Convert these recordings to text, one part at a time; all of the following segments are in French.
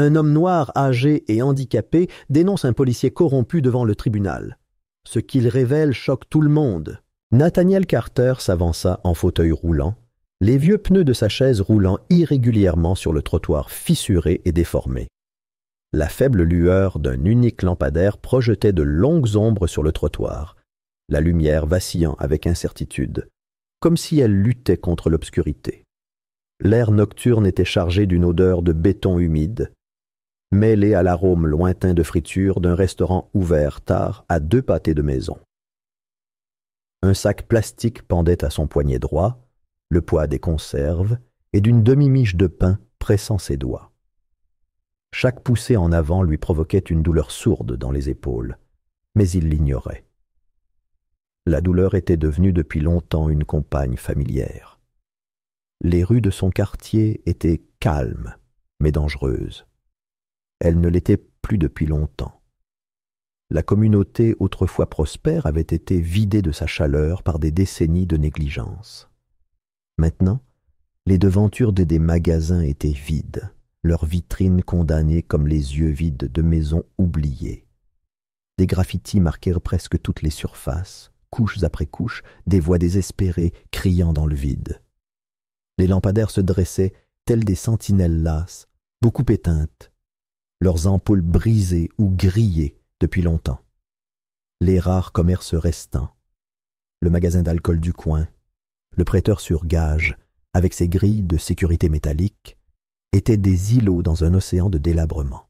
Un homme noir, âgé et handicapé, dénonce un policier corrompu devant le tribunal. Ce qu'il révèle choque tout le monde. Nathaniel Carter s'avança en fauteuil roulant, les vieux pneus de sa chaise roulant irrégulièrement sur le trottoir fissuré et déformé. La faible lueur d'un unique lampadaire projetait de longues ombres sur le trottoir, la lumière vacillant avec incertitude, comme si elle luttait contre l'obscurité. L'air nocturne était chargé d'une odeur de béton humide, mêlée à l'arôme lointain de friture d'un restaurant ouvert tard à 2 pâtés de maison. Un sac plastique pendait à son poignet droit, le poids des conserves et d'une demi-miche de pain pressant ses doigts. Chaque poussée en avant lui provoquait une douleur sourde dans les épaules, mais il l'ignorait. La douleur était devenue depuis longtemps une compagne familière. Les rues de son quartier étaient calmes, mais dangereuses. Elles ne l'étaient plus depuis longtemps. La communauté autrefois prospère avait été vidée de sa chaleur par des décennies de négligence. Maintenant, les devantures des magasins étaient vides, leurs vitrines condamnées comme les yeux vides de maisons oubliées. Des graffitis marquèrent presque toutes les surfaces, couches après couches, des voix désespérées criant dans le vide. Les lampadaires se dressaient tels des sentinelles lasses, beaucoup éteintes, leurs ampoules brisées ou grillées depuis longtemps. Les rares commerces restants, le magasin d'alcool du coin, le prêteur sur gage, avec ses grilles de sécurité métalliques, étaient des îlots dans un océan de délabrement.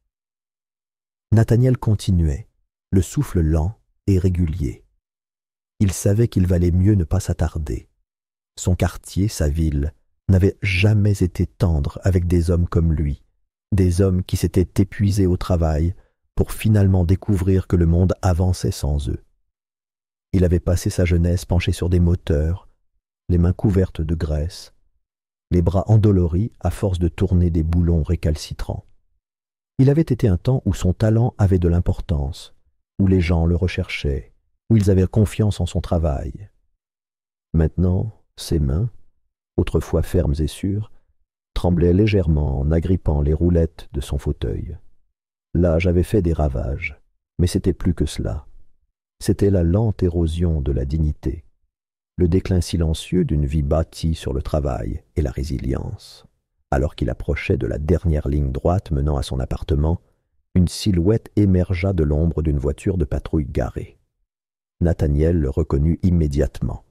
Nathaniel continuait, le souffle lent et régulier. Il savait qu'il valait mieux ne pas s'attarder. Son quartier, sa ville, n'avait jamais été tendre avec des hommes comme lui, des hommes qui s'étaient épuisés au travail pour finalement découvrir que le monde avançait sans eux. Il avait passé sa jeunesse penché sur des moteurs, les mains couvertes de graisse, les bras endoloris à force de tourner des boulons récalcitrants. Il avait été un temps où son talent avait de l'importance, où les gens le recherchaient, où ils avaient confiance en son travail. Maintenant, ses mains, autrefois fermes et sûres, tremblaient légèrement en agrippant les roulettes de son fauteuil. L'âge avait fait des ravages, mais c'était plus que cela. C'était la lente érosion de la dignité, le déclin silencieux d'une vie bâtie sur le travail et la résilience. Alors qu'il approchait de la dernière ligne droite menant à son appartement, une silhouette émergea de l'ombre d'une voiture de patrouille garée. Nathaniel le reconnut immédiatement.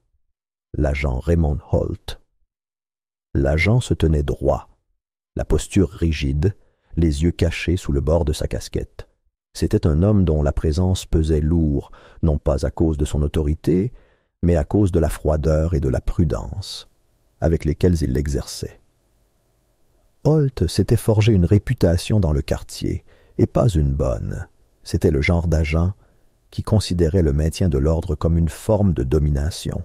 L'agent Raymond Holt. L'agent se tenait droit, la posture rigide, les yeux cachés sous le bord de sa casquette. C'était un homme dont la présence pesait lourd, non pas à cause de son autorité, mais à cause de la froideur et de la prudence avec lesquelles il l'exerçait. Holt s'était forgé une réputation dans le quartier, et pas une bonne. C'était le genre d'agent qui considérait le maintien de l'ordre comme une forme de domination,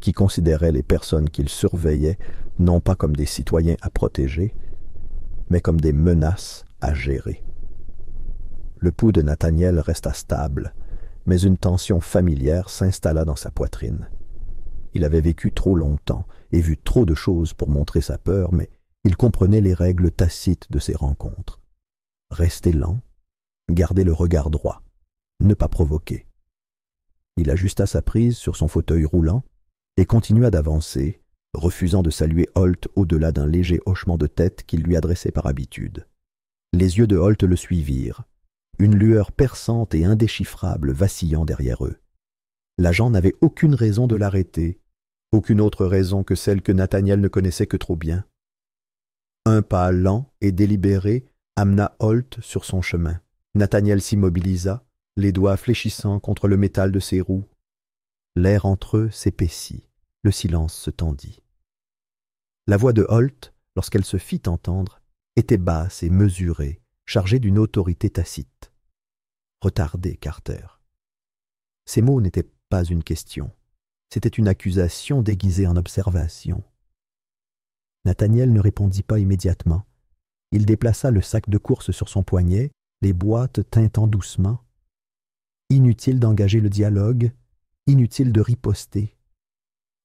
qui considérait les personnes qu'il surveillait non pas comme des citoyens à protéger, mais comme des menaces à gérer. Le pouls de Nathaniel resta stable, mais une tension familière s'installa dans sa poitrine. Il avait vécu trop longtemps et vu trop de choses pour montrer sa peur, mais il comprenait les règles tacites de ces rencontres. Rester lent, garder le regard droit, ne pas provoquer. Il ajusta sa prise sur son fauteuil roulant et continua d'avancer, refusant de saluer Holt au-delà d'un léger hochement de tête qu'il lui adressait par habitude. Les yeux de Holt le suivirent, une lueur perçante et indéchiffrable vacillant derrière eux. L'agent n'avait aucune raison de l'arrêter, aucune autre raison que celle que Nathaniel ne connaissait que trop bien. Un pas lent et délibéré amena Holt sur son chemin. Nathaniel s'immobilisa, les doigts fléchissant contre le métal de ses roues. L'air entre eux s'épaissit, le silence se tendit. La voix de Holt, lorsqu'elle se fit entendre, était basse et mesurée, chargée d'une autorité tacite. « Retardez, Carter. » Ces mots n'étaient pas une question, c'était une accusation déguisée en observation. Nathaniel ne répondit pas immédiatement. Il déplaça le sac de course sur son poignet, les boîtes tintant doucement. Inutile d'engager le dialogue, inutile de riposter.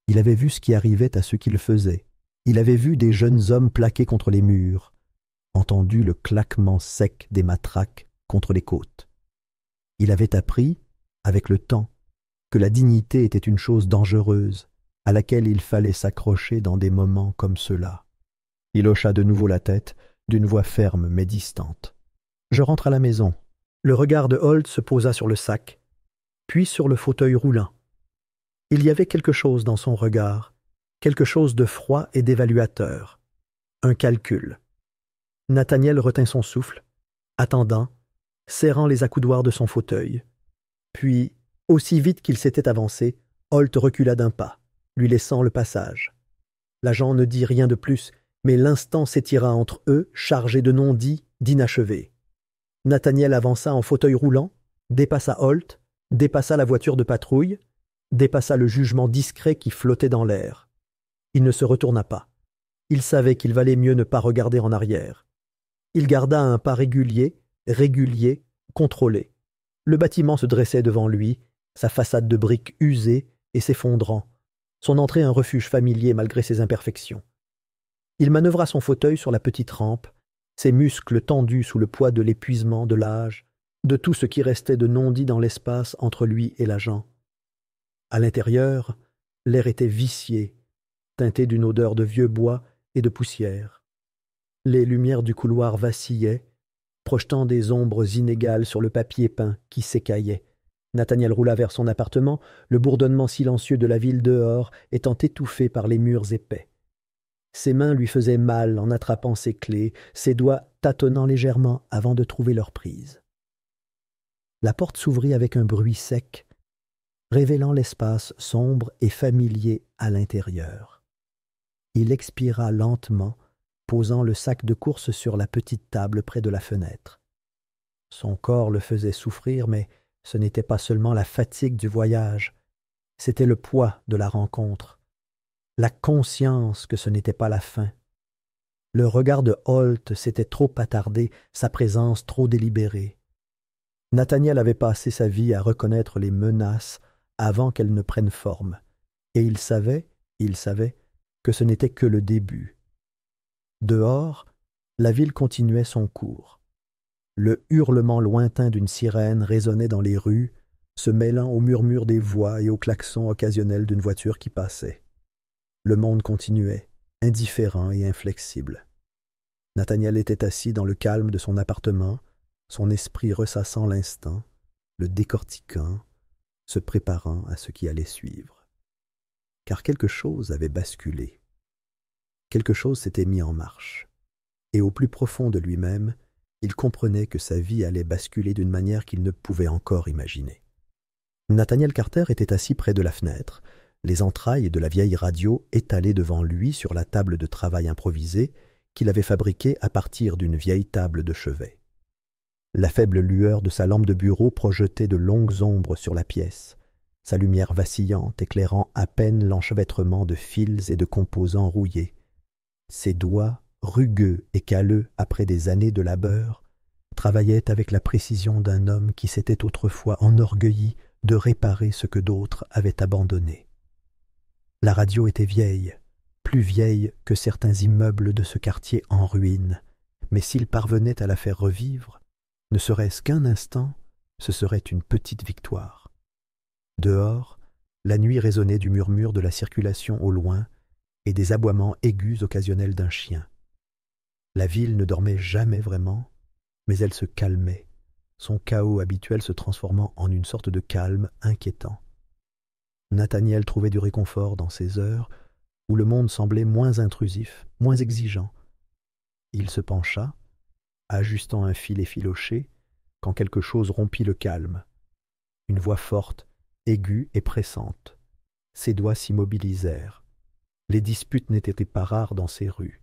Il avait vu ce qui arrivait à ceux qui le faisaient. Il avait vu des jeunes hommes plaqués contre les murs, entendu le claquement sec des matraques contre les côtes. Il avait appris, avec le temps, que la dignité était une chose dangereuse, à laquelle il fallait s'accrocher dans des moments comme ceux-là. Il hocha de nouveau la tête, d'une voix ferme mais distante. Je rentre à la maison. Le regard de Holt se posa sur le sac, puis sur le fauteuil roulant. Il y avait quelque chose dans son regard, quelque chose de froid et d'évaluateur, un calcul. Nathaniel retint son souffle, attendant, serrant les accoudoirs de son fauteuil. Puis, aussi vite qu'il s'était avancé, Holt recula d'un pas, lui laissant le passage. L'agent ne dit rien de plus, mais l'instant s'étira entre eux, chargé de non-dits, d'inachevés. Nathaniel avança en fauteuil roulant, dépassa Holt, dépassa la voiture de patrouille, dépassa le jugement discret qui flottait dans l'air. Il ne se retourna pas. Il savait qu'il valait mieux ne pas regarder en arrière. Il garda un pas régulier, contrôlé. Le bâtiment se dressait devant lui, sa façade de briques usée et s'effondrant, son entrée un refuge familier malgré ses imperfections. Il manœuvra son fauteuil sur la petite rampe, ses muscles tendus sous le poids de l'épuisement, de l'âge, de tout ce qui restait de non-dit dans l'espace entre lui et l'agent. À l'intérieur, l'air était vicié, teinté d'une odeur de vieux bois et de poussière. Les lumières du couloir vacillaient, projetant des ombres inégales sur le papier peint qui s'écaillait. Nathaniel roula vers son appartement, le bourdonnement silencieux de la ville dehors étant étouffé par les murs épais. Ses mains lui faisaient mal en attrapant ses clés, ses doigts tâtonnant légèrement avant de trouver leur prise. La porte s'ouvrit avec un bruit sec, révélant l'espace sombre et familier à l'intérieur. Il expira lentement, posant le sac de course sur la petite table près de la fenêtre. Son corps le faisait souffrir, mais ce n'était pas seulement la fatigue du voyage, c'était le poids de la rencontre, la conscience que ce n'était pas la fin. Le regard de Holt s'était trop attardé, sa présence trop délibérée. Nathaniel avait passé sa vie à reconnaître les menaces avant qu'elles ne prennent forme, et il savait que ce n'était que le début. Dehors, la ville continuait son cours. Le hurlement lointain d'une sirène résonnait dans les rues, se mêlant au murmure des voix et au klaxon occasionnel d'une voiture qui passait. Le monde continuait, indifférent et inflexible. Nathaniel était assis dans le calme de son appartement, son esprit ressassant l'instant, le décortiquant, se préparant à ce qui allait suivre. Car quelque chose avait basculé. Quelque chose s'était mis en marche. Et au plus profond de lui-même, il comprenait que sa vie allait basculer d'une manière qu'il ne pouvait encore imaginer. Nathaniel Carter était assis près de la fenêtre, les entrailles de la vieille radio étalées devant lui sur la table de travail improvisée qu'il avait fabriquée à partir d'une vieille table de chevet. La faible lueur de sa lampe de bureau projetait de longues ombres sur la pièce, sa lumière vacillante éclairant à peine l'enchevêtrement de fils et de composants rouillés. Ses doigts, rugueux et calleux après des années de labeur, travaillaient avec la précision d'un homme qui s'était autrefois enorgueilli de réparer ce que d'autres avaient abandonné. La radio était vieille, plus vieille que certains immeubles de ce quartier en ruine, mais s'il parvenait à la faire revivre, ne serait-ce qu'un instant, ce serait une petite victoire. Dehors, la nuit résonnait du murmure de la circulation au loin et des aboiements aigus occasionnels d'un chien. La ville ne dormait jamais vraiment, mais elle se calmait, son chaos habituel se transformant en une sorte de calme inquiétant. Nathaniel trouvait du réconfort dans ces heures où le monde semblait moins intrusif, moins exigeant. Il se pencha, ajustant un fil effiloché, quand quelque chose rompit le calme. Une voix forte, aiguë et pressante. Ses doigts s'immobilisèrent. Les disputes n'étaient pas rares dans ces rues,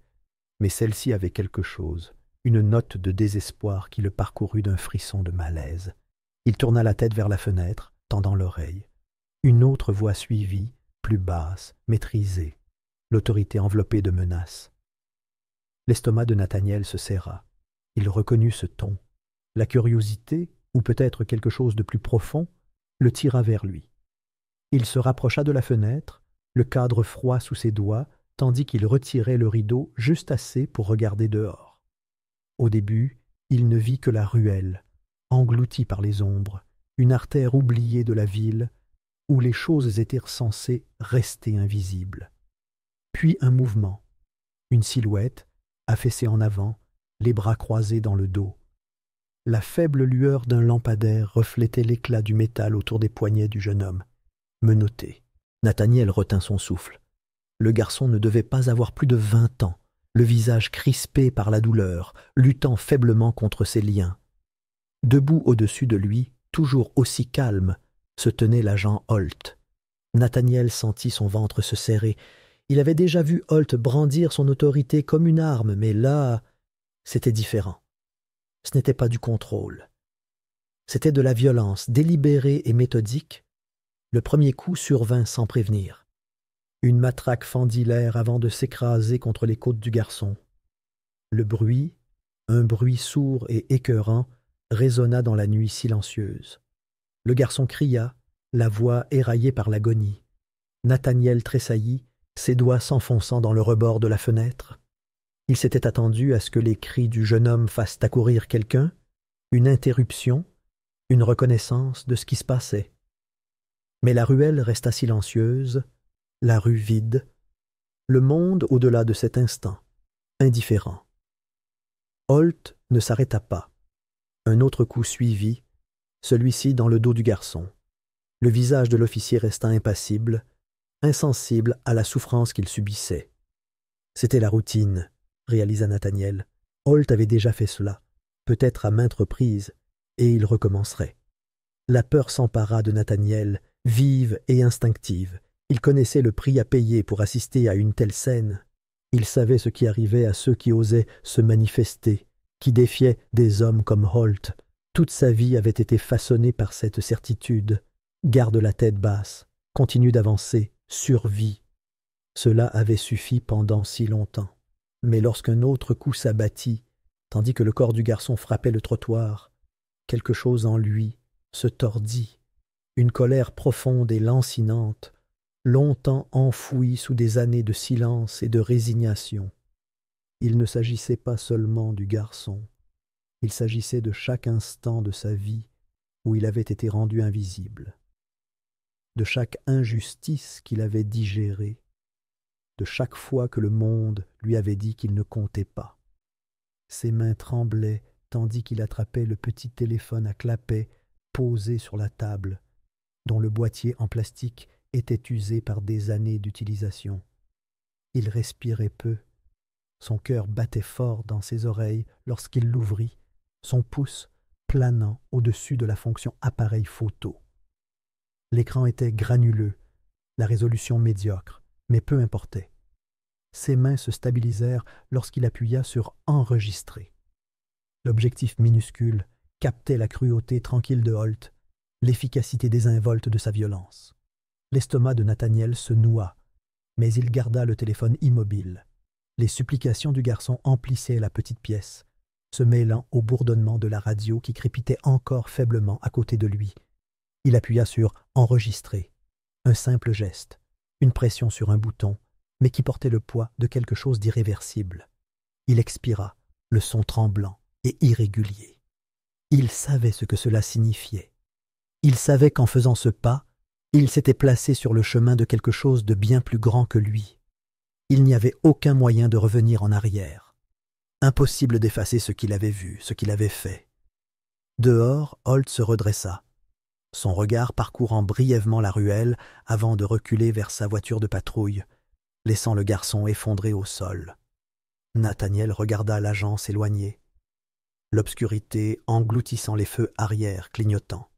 mais celle-ci avait quelque chose, une note de désespoir qui le parcourut d'un frisson de malaise. Il tourna la tête vers la fenêtre, tendant l'oreille. Une autre voix suivit, plus basse, maîtrisée, l'autorité enveloppée de menaces. L'estomac de Nathaniel se serra. Il reconnut ce ton. La curiosité, ou peut-être quelque chose de plus profond, le tira vers lui. Il se rapprocha de la fenêtre, le cadre froid sous ses doigts, tandis qu'il retirait le rideau juste assez pour regarder dehors. Au début, il ne vit que la ruelle, engloutie par les ombres, une artère oubliée de la ville, où les choses étaient censées rester invisibles. Puis un mouvement, une silhouette, affaissée en avant, les bras croisés dans le dos. La faible lueur d'un lampadaire reflétait l'éclat du métal autour des poignets du jeune homme, menotté. Nathaniel retint son souffle. Le garçon ne devait pas avoir plus de 20 ans, le visage crispé par la douleur, luttant faiblement contre ses liens. Debout au-dessus de lui, toujours aussi calme, se tenait l'agent Holt. Nathaniel sentit son ventre se serrer. Il avait déjà vu Holt brandir son autorité comme une arme, mais là, c'était différent. Ce n'était pas du contrôle. C'était de la violence délibérée et méthodique. Le premier coup survint sans prévenir. Une matraque fendit l'air avant de s'écraser contre les côtes du garçon. Le bruit, un bruit sourd et écœurant, résonna dans la nuit silencieuse. Le garçon cria, la voix éraillée par l'agonie. Nathaniel tressaillit, ses doigts s'enfonçant dans le rebord de la fenêtre. Il s'était attendu à ce que les cris du jeune homme fassent accourir quelqu'un, une interruption, une reconnaissance de ce qui se passait. Mais la ruelle resta silencieuse, la rue vide, le monde au-delà de cet instant, indifférent. Holt ne s'arrêta pas. Un autre coup suivit, celui-ci dans le dos du garçon. Le visage de l'officier resta impassible, insensible à la souffrance qu'il subissait. C'était la routine, réalisa Nathaniel. Holt avait déjà fait cela, peut-être à maintes reprises, et il recommencerait. La peur s'empara de Nathaniel, vive et instinctive. Il connaissait le prix à payer pour assister à une telle scène. Il savait ce qui arrivait à ceux qui osaient se manifester, qui défiaient des hommes comme Holt. Toute sa vie avait été façonnée par cette certitude. Garde la tête basse, continue d'avancer, survie. Cela avait suffi pendant si longtemps. Mais lorsqu'un autre coup s'abattit, tandis que le corps du garçon frappait le trottoir, quelque chose en lui se tordit, une colère profonde et lancinante, longtemps enfouie sous des années de silence et de résignation. Il ne s'agissait pas seulement du garçon, il s'agissait de chaque instant de sa vie où il avait été rendu invisible, de chaque injustice qu'il avait digérée, de chaque fois que le monde lui avait dit qu'il ne comptait pas. Ses mains tremblaient tandis qu'il attrapait le petit téléphone à clapet posé sur la table, dont le boîtier en plastique était usé par des années d'utilisation. Il respirait peu. Son cœur battait fort dans ses oreilles lorsqu'il l'ouvrit, son pouce planant au-dessus de la fonction appareil photo. L'écran était granuleux, la résolution médiocre, mais peu importait. Ses mains se stabilisèrent lorsqu'il appuya sur « Enregistrer ». L'objectif minuscule captait la cruauté tranquille de Holt, l'efficacité désinvolte de sa violence. L'estomac de Nathaniel se noua, mais il garda le téléphone immobile. Les supplications du garçon emplissaient la petite pièce, se mêlant au bourdonnement de la radio qui crépitait encore faiblement à côté de lui. Il appuya sur « Enregistrer ». Un simple geste, une pression sur un bouton, mais qui portait le poids de quelque chose d'irréversible. Il expira, le son tremblant et irrégulier. Il savait ce que cela signifiait. Il savait qu'en faisant ce pas, il s'était placé sur le chemin de quelque chose de bien plus grand que lui. Il n'y avait aucun moyen de revenir en arrière. Impossible d'effacer ce qu'il avait vu, ce qu'il avait fait. Dehors, Holt se redressa, son regard parcourant brièvement la ruelle avant de reculer vers sa voiture de patrouille, laissant le garçon effondré au sol. Nathaniel regarda l'agent s'éloigner, l'obscurité engloutissant les feux arrière clignotants.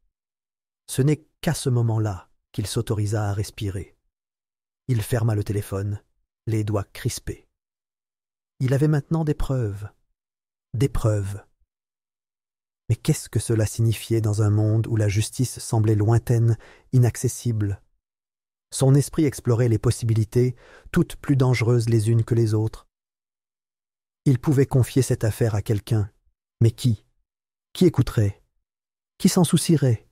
Ce n'est qu'à ce moment-là qu'il s'autorisa à respirer. Il ferma le téléphone, les doigts crispés. Il avait maintenant des preuves. Des preuves. Mais qu'est-ce que cela signifiait dans un monde où la justice semblait lointaine, inaccessible? Son esprit explorait les possibilités, toutes plus dangereuses les unes que les autres. Il pouvait confier cette affaire à quelqu'un. Mais qui? Qui écouterait? Qui s'en soucierait?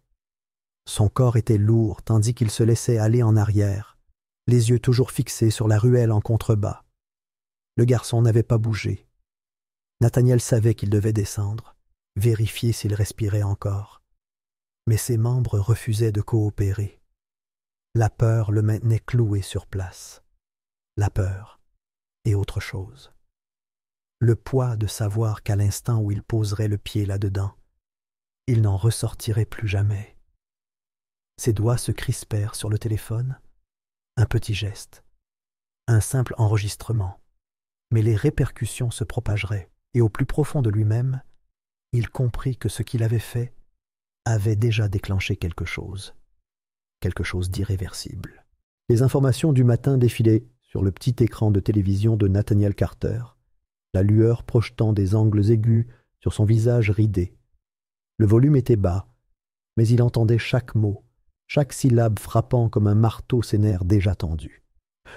Son corps était lourd tandis qu'il se laissait aller en arrière, les yeux toujours fixés sur la ruelle en contrebas. Le garçon n'avait pas bougé. Nathaniel savait qu'il devait descendre, vérifier s'il respirait encore. Mais ses membres refusaient de coopérer. La peur le maintenait cloué sur place. La peur et autre chose. Le poids de savoir qu'à l'instant où il poserait le pied là-dedans, il n'en ressortirait plus jamais. Ses doigts se crispèrent sur le téléphone. Un petit geste, un simple enregistrement, mais les répercussions se propageraient, et au plus profond de lui-même, il comprit que ce qu'il avait fait avait déjà déclenché quelque chose d'irréversible. Les informations du matin défilaient sur le petit écran de télévision de Nathaniel Carter, la lueur projetant des angles aigus sur son visage ridé. Le volume était bas, mais il entendait chaque mot, chaque syllabe frappant comme un marteau ses nerfs déjà tendus.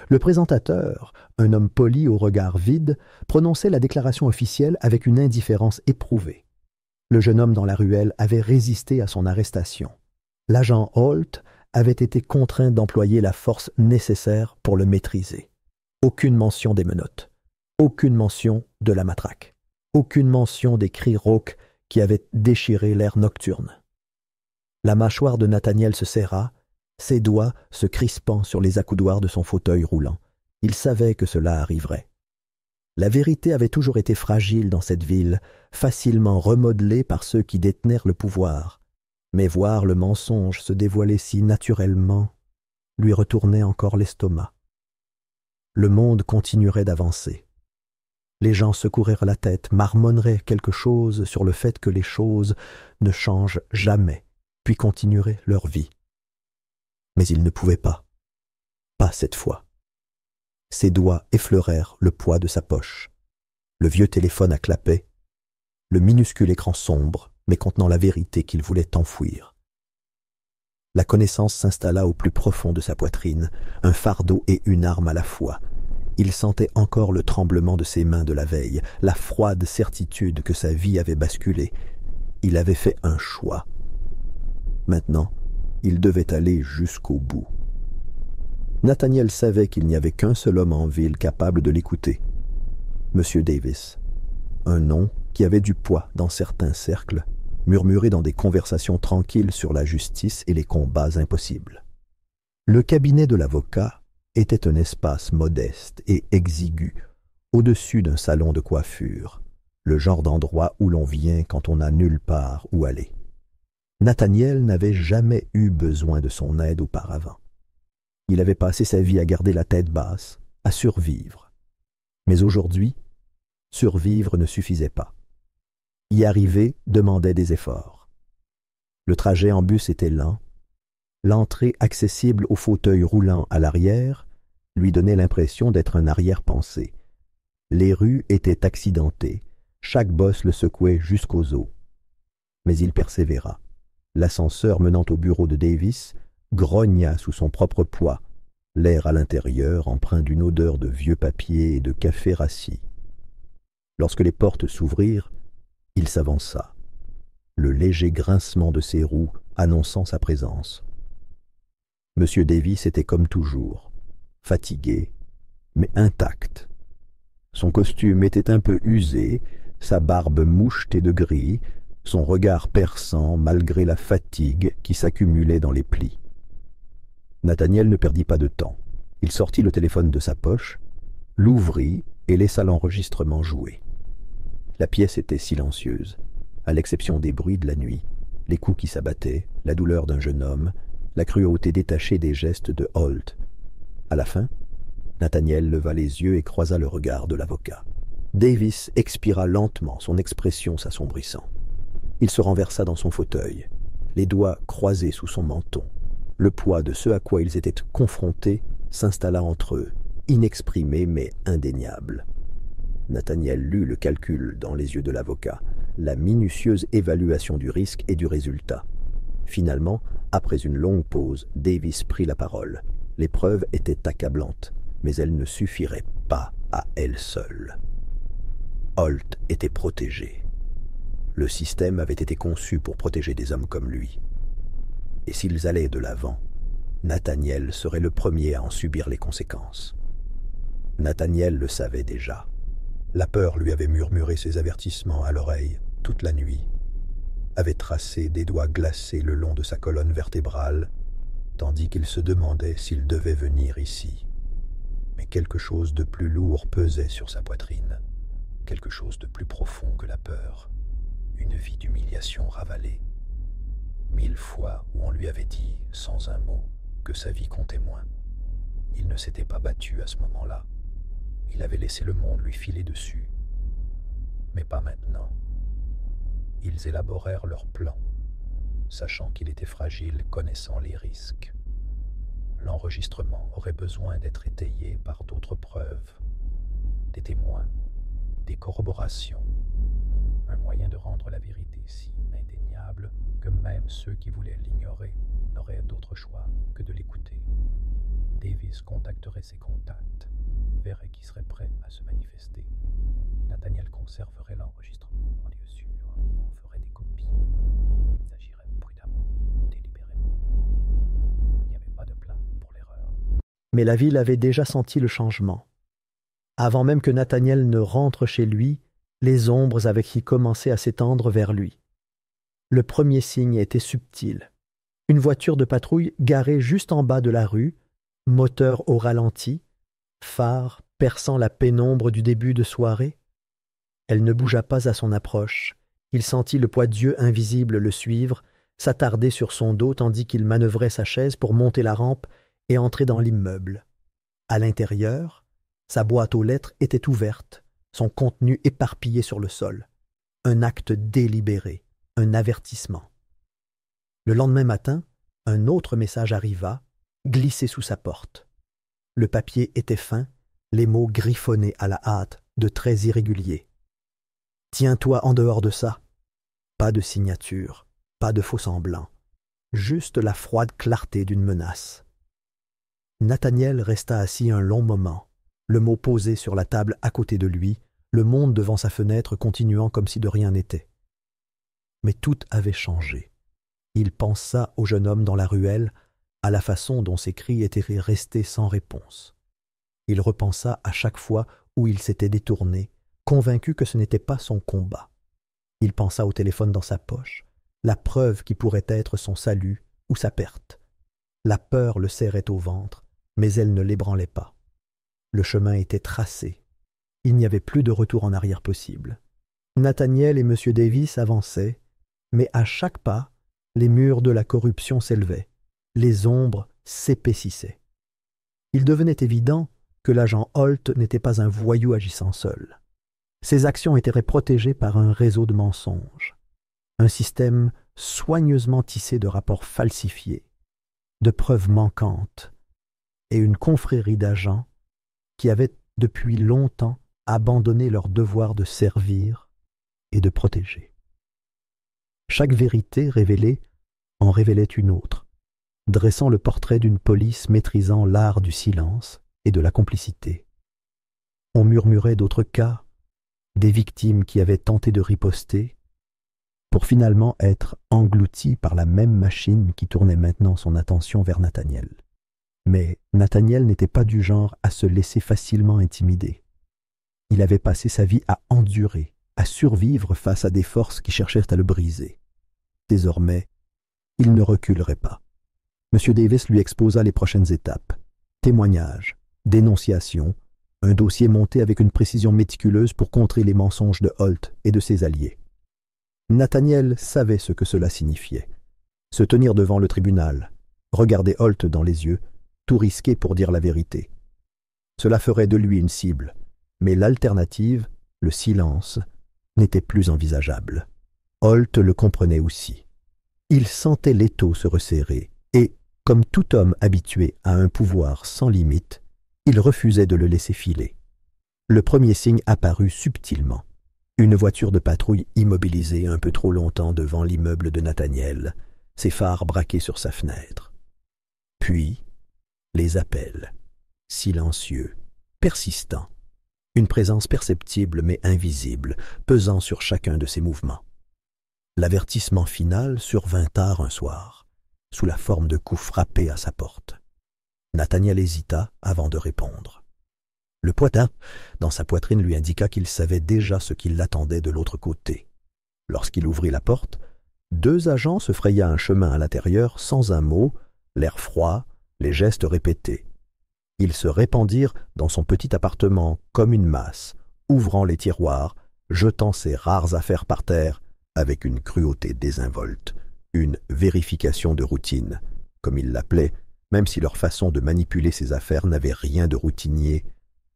Le présentateur, un homme poli au regard vide, prononçait la déclaration officielle avec une indifférence éprouvée. Le jeune homme dans la ruelle avait résisté à son arrestation. L'agent Holt avait été contraint d'employer la force nécessaire pour le maîtriser. Aucune mention des menottes, aucune mention de la matraque, aucune mention des cris rauques qui avaient déchiré l'air nocturne. La mâchoire de Nathaniel se serra, ses doigts se crispant sur les accoudoirs de son fauteuil roulant. Il savait que cela arriverait. La vérité avait toujours été fragile dans cette ville, facilement remodelée par ceux qui détenaient le pouvoir. Mais voir le mensonge se dévoiler si naturellement lui retournait encore l'estomac. Le monde continuerait d'avancer. Les gens secoueraient la tête, marmonneraient quelque chose sur le fait que les choses ne changent jamais, puis continueraient leur vie. Mais ils ne pouvaient pas. Pas cette fois. Ses doigts effleurèrent le poids de sa poche. Le vieux téléphone à clapet, le minuscule écran sombre, mais contenant la vérité qu'il voulait enfouir. La connaissance s'installa au plus profond de sa poitrine, un fardeau et une arme à la fois. Il sentait encore le tremblement de ses mains de la veille, la froide certitude que sa vie avait basculé. Il avait fait un choix. Maintenant, il devait aller jusqu'au bout. Nathaniel savait qu'il n'y avait qu'un seul homme en ville capable de l'écouter. M. Davis. Un nom qui avait du poids dans certains cercles, murmuré dans des conversations tranquilles sur la justice et les combats impossibles. Le cabinet de l'avocat était un espace modeste et exigu, au-dessus d'un salon de coiffure, le genre d'endroit où l'on vient quand on n'a nulle part où aller. Nathaniel n'avait jamais eu besoin de son aide auparavant. Il avait passé sa vie à garder la tête basse, à survivre. Mais aujourd'hui, survivre ne suffisait pas. Y arriver demandait des efforts. Le trajet en bus était lent. L'entrée accessible au fauteuil roulant à l'arrière lui donnait l'impression d'être un arrière-pensée. Les rues étaient accidentées, chaque bosse le secouait jusqu'aux os. Mais il persévéra. L'ascenseur menant au bureau de Davis grogna sous son propre poids, l'air à l'intérieur empreint d'une odeur de vieux papier et de café rassis. Lorsque les portes s'ouvrirent, il s'avança, le léger grincement de ses roues annonçant sa présence. M. Davis était comme toujours, fatigué, mais intact. Son costume était un peu usé, sa barbe mouchetée de gris, son regard perçant malgré la fatigue qui s'accumulait dans les plis. Nathaniel ne perdit pas de temps. Il sortit le téléphone de sa poche, l'ouvrit et laissa l'enregistrement jouer. La pièce était silencieuse, à l'exception des bruits de la nuit, les coups qui s'abattaient, la douleur d'un jeune homme, la cruauté détachée des gestes de Holt. À la fin, Nathaniel leva les yeux et croisa le regard de l'avocat. Davis expira lentement, son expression s'assombrissant. Il se renversa dans son fauteuil, les doigts croisés sous son menton. Le poids de ce à quoi ils étaient confrontés s'installa entre eux, inexprimé mais indéniable. Nathaniel lut le calcul dans les yeux de l'avocat, la minutieuse évaluation du risque et du résultat. Finalement, après une longue pause, Davis prit la parole. Les preuves étaient accablantes, mais elles ne suffiraient pas à elles seules. Holt était protégé. Le système avait été conçu pour protéger des hommes comme lui. Et s'ils allaient de l'avant, Nathaniel serait le premier à en subir les conséquences. Nathaniel le savait déjà. La peur lui avait murmuré ses avertissements à l'oreille toute la nuit, avait tracé des doigts glacés le long de sa colonne vertébrale, tandis qu'il se demandait s'il devait venir ici. Mais quelque chose de plus lourd pesait sur sa poitrine, quelque chose de plus profond que la peur, une vie d'humiliation ravalée. 1000 fois où on lui avait dit, sans un mot, que sa vie comptait moins. Il ne s'était pas battu à ce moment-là. Il avait laissé le monde lui filer dessus. Mais pas maintenant. Ils élaborèrent leur plan, sachant qu'il était fragile, connaissant les risques. L'enregistrement aurait besoin d'être étayé par d'autres preuves, des témoins, des corroborations, un moyen de rendre la vérité si indéniable que même ceux qui voulaient l'ignorer n'auraient d'autre choix que de l'écouter. Davis contacterait ses contacts, verrait qui serait prêt à se manifester. Nathaniel conserverait l'enregistrement en lieu sûr, on ferait des copies. Ils agiraient prudemment, délibérément. Il n'y avait pas de plan pour l'erreur. Mais la ville avait déjà senti le changement. Avant même que Nathaniel ne rentre chez lui, les ombres avaient commencé à s'étendre vers lui. Le premier signe était subtil. Une voiture de patrouille garée juste en bas de la rue, moteur au ralenti, phare perçant la pénombre du début de soirée. Elle ne bougea pas à son approche. Il sentit le poids d'yeux invisible le suivre, s'attarder sur son dos tandis qu'il manœuvrait sa chaise pour monter la rampe et entrer dans l'immeuble. À l'intérieur, sa boîte aux lettres était ouverte, son contenu éparpillé sur le sol. Un acte délibéré, un avertissement. Le lendemain matin, un autre message arriva, glissé sous sa porte. Le papier était fin, les mots griffonnés à la hâte, de traits irréguliers. « Tiens-toi en dehors de ça. » Pas de signature, pas de faux-semblant, juste la froide clarté d'une menace. Nathaniel resta assis un long moment, le mot posé sur la table à côté de lui, le monde devant sa fenêtre continuant comme si de rien n'était. Mais tout avait changé. Il pensa au jeune homme dans la ruelle, à la façon dont ses cris étaient restés sans réponse. Il repensa à chaque fois où il s'était détourné, convaincu que ce n'était pas son combat. Il pensa au téléphone dans sa poche, la preuve qui pourrait être son salut ou sa perte. La peur le serrait au ventre, mais elle ne l'ébranlait pas. Le chemin était tracé. Il n'y avait plus de retour en arrière possible. Nathaniel et M. Davis avançaient, mais à chaque pas, les murs de la corruption s'élevaient, les ombres s'épaississaient. Il devenait évident que l'agent Holt n'était pas un voyou agissant seul. Ses actions étaient protégées par un réseau de mensonges, un système soigneusement tissé de rapports falsifiés, de preuves manquantes, et une confrérie d'agents qui avaient depuis longtemps abandonné leur devoir de servir et de protéger. Chaque vérité révélée en révélait une autre, dressant le portrait d'une police maîtrisant l'art du silence et de la complicité. On murmurait d'autres cas, des victimes qui avaient tenté de riposter, pour finalement être englouties par la même machine qui tournait maintenant son attention vers Nathaniel. Mais Nathaniel n'était pas du genre à se laisser facilement intimider. Il avait passé sa vie à endurer, à survivre face à des forces qui cherchèrent à le briser. Désormais, il ne reculerait pas. M. Davis lui exposa les prochaines étapes. Témoignages, dénonciations, un dossier monté avec une précision méticuleuse pour contrer les mensonges de Holt et de ses alliés. Nathaniel savait ce que cela signifiait. Se tenir devant le tribunal, regarder Holt dans les yeux, tout risquer pour dire la vérité. Cela ferait de lui une cible, mais l'alternative, le silence, n'était plus envisageable. Holt le comprenait aussi. Il sentait l'étau se resserrer et, comme tout homme habitué à un pouvoir sans limite, il refusait de le laisser filer. Le premier signe apparut subtilement. Une voiture de patrouille immobilisée un peu trop longtemps devant l'immeuble de Nathaniel, ses phares braqués sur sa fenêtre. Puis, les appels, silencieux, persistants, une présence perceptible mais invisible, pesant sur chacun de ses mouvements. L'avertissement final survint tard un soir, sous la forme de coups frappés à sa porte. Nathaniel hésita avant de répondre. Le poitin dans sa poitrine lui indiqua qu'il savait déjà ce qui l'attendait de l'autre côté. Lorsqu'il ouvrit la porte, 2 agents se fraya un chemin à l'intérieur sans un mot, l'air froid, les gestes répétés. Ils se répandirent dans son petit appartement comme une masse, ouvrant les tiroirs, jetant ses rares affaires par terre avec une cruauté désinvolte, une vérification de routine, comme ils l'appelaient, même si leur façon de manipuler ses affaires n'avait rien de routinier,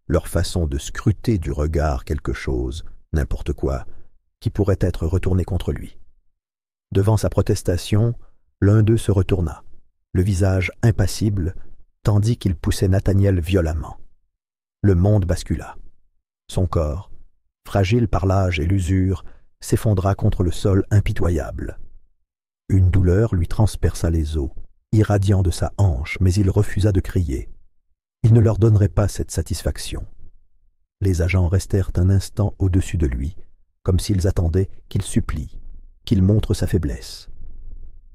leur façon de scruter du regard quelque chose, n'importe quoi, qui pourrait être retourné contre lui. Devant sa protestation, l'un d'eux se retourna, le visage impassible, tandis qu'il poussait Nathaniel violemment. Le monde bascula. Son corps, fragile par l'âge et l'usure, s'effondra contre le sol impitoyable. Une douleur lui transperça les os, irradiant de sa hanche, mais il refusa de crier. Il ne leur donnerait pas cette satisfaction. Les agents restèrent un instant au-dessus de lui, comme s'ils attendaient qu'il supplie, qu'il montre sa faiblesse.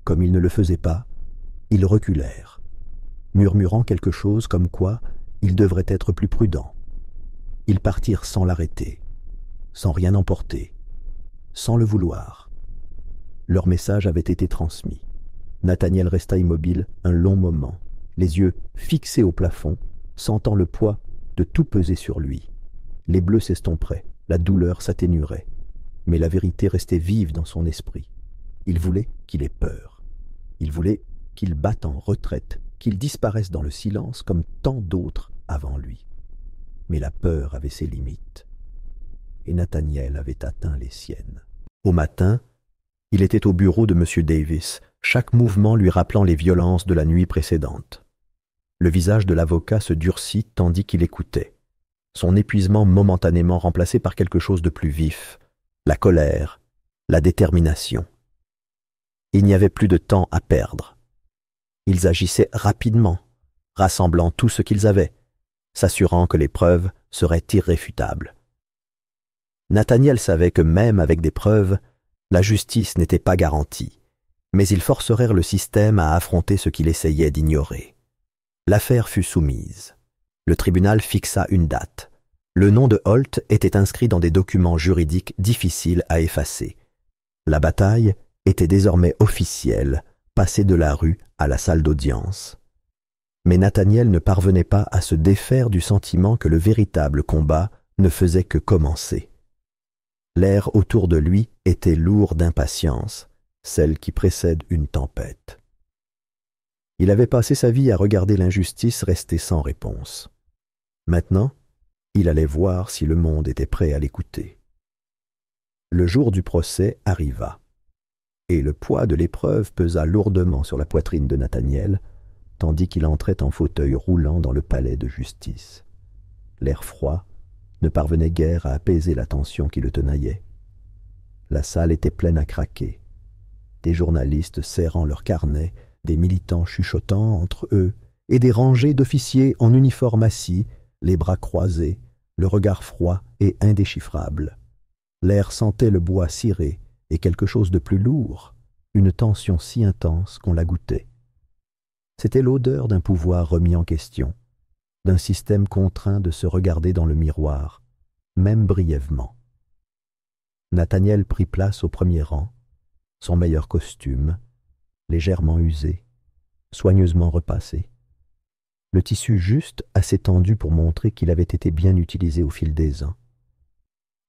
Comme il ne le faisait pas, ils reculèrent, murmurant quelque chose comme quoi il devrait être plus prudent. Ils partirent sans l'arrêter, sans rien emporter, sans le vouloir. Leur message avait été transmis. Nathaniel resta immobile un long moment, les yeux fixés au plafond, sentant le poids de tout peser sur lui. Les bleus s'estomperaient, la douleur s'atténuerait, mais la vérité restait vive dans son esprit. Il voulait qu'il ait peur. Il voulait qu'il batte en retraite, qu'il disparaisse dans le silence comme tant d'autres avant lui. Mais la peur avait ses limites, et Nathaniel avait atteint les siennes. Au matin, il était au bureau de M. Davis, chaque mouvement lui rappelant les violences de la nuit précédente. Le visage de l'avocat se durcit tandis qu'il écoutait, son épuisement momentanément remplacé par quelque chose de plus vif, la colère, la détermination. Il n'y avait plus de temps à perdre. Ils agissaient rapidement, rassemblant tout ce qu'ils avaient, s'assurant que les preuves seraient irréfutables. Nathaniel savait que même avec des preuves, la justice n'était pas garantie, mais ils forcerèrent le système à affronter ce qu'il essayait d'ignorer. L'affaire fut soumise. Le tribunal fixa une date. Le nom de Holt était inscrit dans des documents juridiques difficiles à effacer. La bataille était désormais officielle, passée de la rue à la salle d'audience. Mais Nathaniel ne parvenait pas à se défaire du sentiment que le véritable combat ne faisait que commencer. L'air autour de lui était lourd d'impatience, celle qui précède une tempête. Il avait passé sa vie à regarder l'injustice rester sans réponse. Maintenant, il allait voir si le monde était prêt à l'écouter. Le jour du procès arriva, et le poids de l'épreuve pesa lourdement sur la poitrine de Nathaniel, tandis qu'il entrait en fauteuil roulant dans le palais de justice. L'air froid ne parvenait guère à apaiser la tension qui le tenaillait. La salle était pleine à craquer, des journalistes serrant leurs carnets, des militants chuchotant entre eux, et des rangées d'officiers en uniforme assis, les bras croisés, le regard froid et indéchiffrable. L'air sentait le bois ciré et quelque chose de plus lourd, une tension si intense qu'on la goûtait. C'était l'odeur d'un pouvoir remis en question, d'un système contraint de se regarder dans le miroir, même brièvement. Nathaniel prit place au premier rang, son meilleur costume, légèrement usé, soigneusement repassé, le tissu juste assez tendu pour montrer qu'il avait été bien utilisé au fil des ans.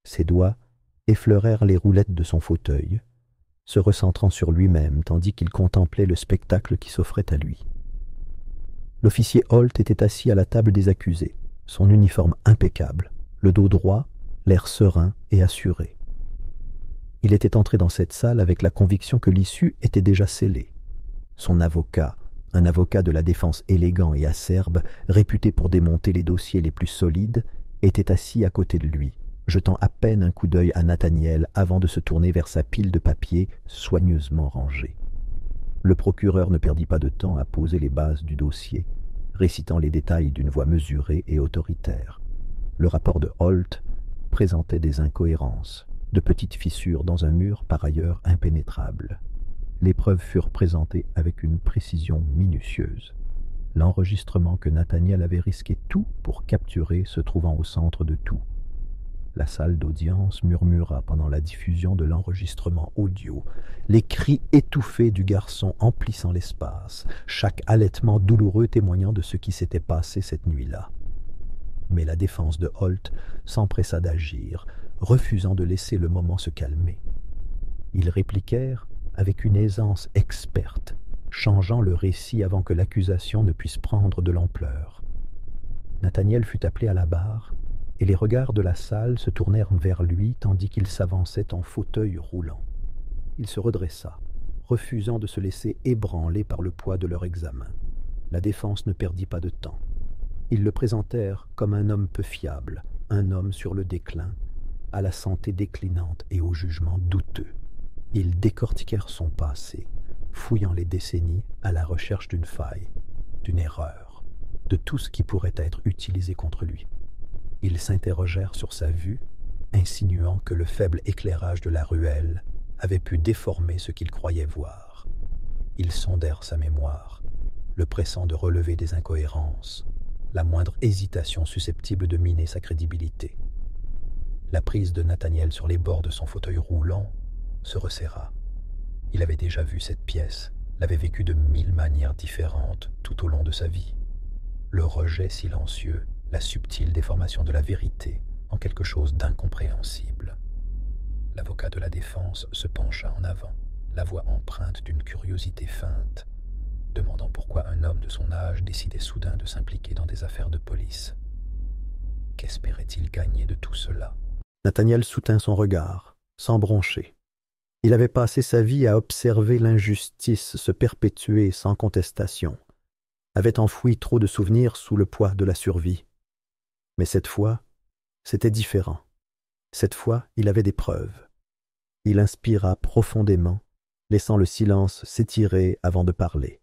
Ses doigts effleurèrent les roulettes de son fauteuil, se recentrant sur lui-même tandis qu'il contemplait le spectacle qui s'offrait à lui. L'officier Holt était assis à la table des accusés, son uniforme impeccable, le dos droit, l'air serein et assuré. Il était entré dans cette salle avec la conviction que l'issue était déjà scellée. Son avocat, un avocat de la défense élégant et acerbe, réputé pour démonter les dossiers les plus solides, était assis à côté de lui, jetant à peine un coup d'œil à Nathaniel avant de se tourner vers sa pile de papiers soigneusement rangée. Le procureur ne perdit pas de temps à poser les bases du dossier, récitant les détails d'une voix mesurée et autoritaire. Le rapport de Holt présentait des incohérences, de petites fissures dans un mur par ailleurs impénétrable. Les preuves furent présentées avec une précision minutieuse. L'enregistrement que Nathaniel avait risqué tout pour capturer se trouvant au centre de tout. La salle d'audience murmura pendant la diffusion de l'enregistrement audio, les cris étouffés du garçon emplissant l'espace, chaque halètement douloureux témoignant de ce qui s'était passé cette nuit-là. Mais la défense de Holt s'empressa d'agir, refusant de laisser le moment se calmer. Ils répliquèrent avec une aisance experte, changeant le récit avant que l'accusation ne puisse prendre de l'ampleur. Nathaniel fut appelé à la barre, et les regards de la salle se tournèrent vers lui tandis qu'il s'avançait en fauteuil roulant. Il se redressa, refusant de se laisser ébranler par le poids de leur examen. La défense ne perdit pas de temps. Ils le présentèrent comme un homme peu fiable, un homme sur le déclin, à la santé déclinante et au jugement douteux. Ils décortiquèrent son passé, fouillant les décennies à la recherche d'une faille, d'une erreur, de tout ce qui pourrait être utilisé contre lui. Ils s'interrogèrent sur sa vue, insinuant que le faible éclairage de la ruelle avait pu déformer ce qu'ils croyaient voir. Ils sondèrent sa mémoire, le pressant de relever des incohérences, la moindre hésitation susceptible de miner sa crédibilité. La prise de Nathaniel sur les bords de son fauteuil roulant se resserra. Il avait déjà vu cette pièce, l'avait vécue de 1000 manières différentes tout au long de sa vie. Le rejet silencieux, la subtile déformation de la vérité en quelque chose d'incompréhensible. L'avocat de la défense se pencha en avant, la voix empreinte d'une curiosité feinte, demandant pourquoi un homme de son âge décidait soudain de s'impliquer dans des affaires de police. Qu'espérait-il gagner de tout cela? Nathaniel soutint son regard, sans broncher. Il avait passé sa vie à observer l'injustice se perpétuer sans contestation, avait enfoui trop de souvenirs sous le poids de la survie. Mais cette fois, c'était différent. Cette fois, il avait des preuves. Il inspira profondément, laissant le silence s'étirer avant de parler.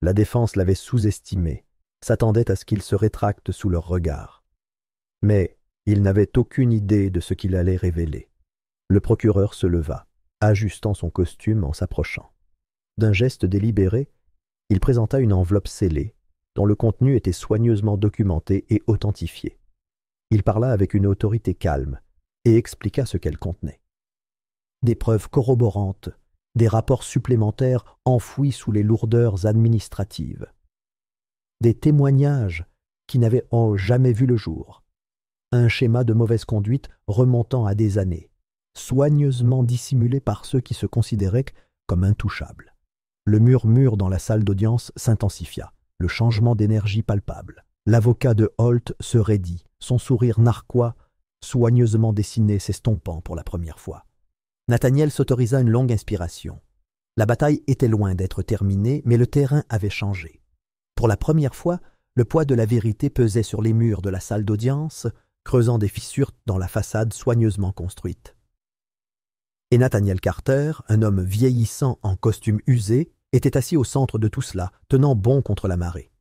La défense l'avait sous-estimé, s'attendait à ce qu'il se rétracte sous leur regard. Mais il n'avait aucune idée de ce qu'il allait révéler. Le procureur se leva, ajustant son costume en s'approchant. D'un geste délibéré, il présenta une enveloppe scellée, dont le contenu était soigneusement documenté et authentifié. Il parla avec une autorité calme et expliqua ce qu'elle contenait. Des preuves corroborantes, des rapports supplémentaires enfouis sous les lourdeurs administratives. Des témoignages qui n'avaient jamais vu le jour. Un schéma de mauvaise conduite remontant à des années, soigneusement dissimulé par ceux qui se considéraient comme intouchables. Le murmure dans la salle d'audience s'intensifia, le changement d'énergie palpable. L'avocat de Holt se raidit, son sourire narquois, soigneusement dessiné, s'estompant pour la première fois. Nathaniel s'autorisa une longue inspiration. La bataille était loin d'être terminée, mais le terrain avait changé. Pour la première fois, le poids de la vérité pesait sur les murs de la salle d'audience, creusant des fissures dans la façade soigneusement construite. Et Nathaniel Carter, un homme vieillissant en costume usé, était assis au centre de tout cela, tenant bon contre la marée.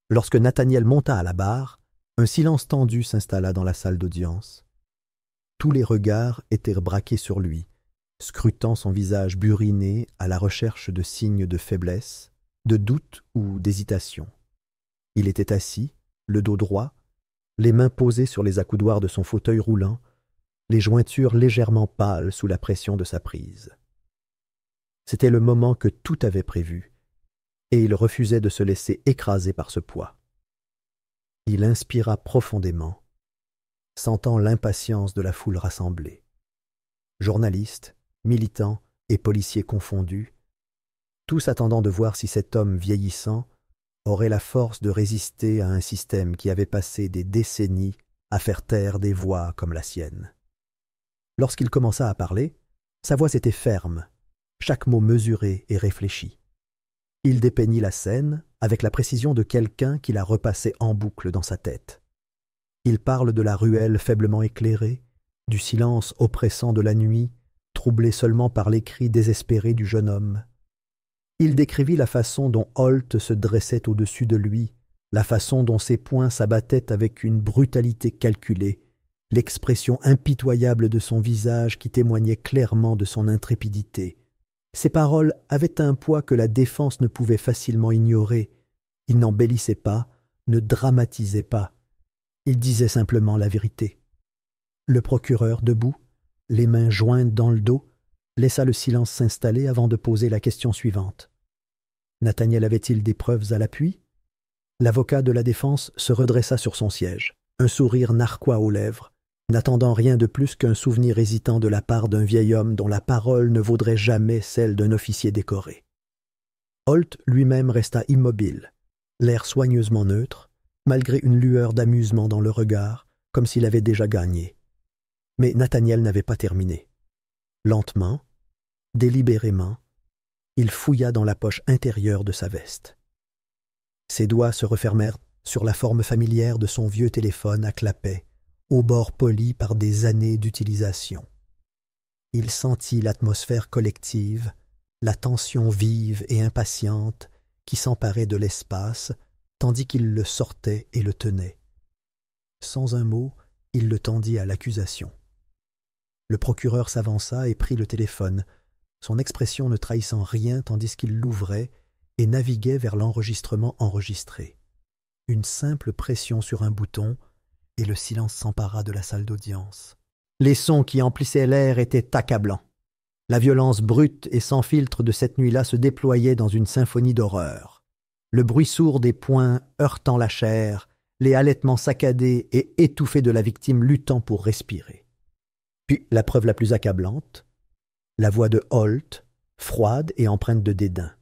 Lorsque Nathaniel monta à la barre, un silence tendu s'installa dans la salle d'audience. Tous les regards étaient braqués sur lui, scrutant son visage buriné à la recherche de signes de faiblesse, de doute ou d'hésitation. Il était assis, le dos droit, les mains posées sur les accoudoirs de son fauteuil roulant, les jointures légèrement pâles sous la pression de sa prise. C'était le moment que tout avait prévu, et il refusait de se laisser écraser par ce poids. Il inspira profondément, sentant l'impatience de la foule rassemblée. Journalistes, militants et policiers confondus, tous attendant de voir si cet homme vieillissant aurait la force de résister à un système qui avait passé des décennies à faire taire des voix comme la sienne. Lorsqu'il commença à parler, sa voix était ferme, chaque mot mesuré et réfléchi. Il dépeignit la scène avec la précision de quelqu'un qui la repassait en boucle dans sa tête. Il parle de la ruelle faiblement éclairée, du silence oppressant de la nuit, troublé seulement par les cris désespérés du jeune homme. Il décrivit la façon dont Holt se dressait au-dessus de lui, la façon dont ses poings s'abattaient avec une brutalité calculée, l'expression impitoyable de son visage qui témoignait clairement de son intrépidité. Ces paroles avaient un poids que la défense ne pouvait facilement ignorer, Il n'embellissait pas, ne dramatisait pas. Il disait simplement la vérité. Le procureur, debout, les mains jointes dans le dos, laissa le silence s'installer avant de poser la question suivante. Nathaniel avait-il des preuves à l'appui? L'avocat de la défense se redressa sur son siège, un sourire narquois aux lèvres, n'attendant rien de plus qu'un souvenir hésitant de la part d'un vieil homme dont la parole ne vaudrait jamais celle d'un officier décoré. Holt lui-même resta immobile, l'air soigneusement neutre, malgré une lueur d'amusement dans le regard, comme s'il avait déjà gagné. Mais Nathaniel n'avait pas terminé. Lentement, délibérément, il fouilla dans la poche intérieure de sa veste. Ses doigts se refermèrent sur la forme familière de son vieux téléphone à clapet, au bord poli par des années d'utilisation. Il sentit l'atmosphère collective, la tension vive et impatiente qui s'emparait de l'espace, tandis qu'il le sortait et le tenait. Sans un mot, il le tendit à l'accusation. Le procureur s'avança et prit le téléphone, son expression ne trahissant rien tandis qu'il l'ouvrait et naviguait vers l'enregistrement enregistré. Une simple pression sur un bouton, et le silence s'empara de la salle d'audience. Les sons qui emplissaient l'air étaient accablants. La violence brute et sans filtre de cette nuit-là se déployait dans une symphonie d'horreur. Le bruit sourd des poings heurtant la chair, les halètements saccadés et étouffés de la victime luttant pour respirer. Puis la preuve la plus accablante, la voix de Holt, froide et empreinte de dédain.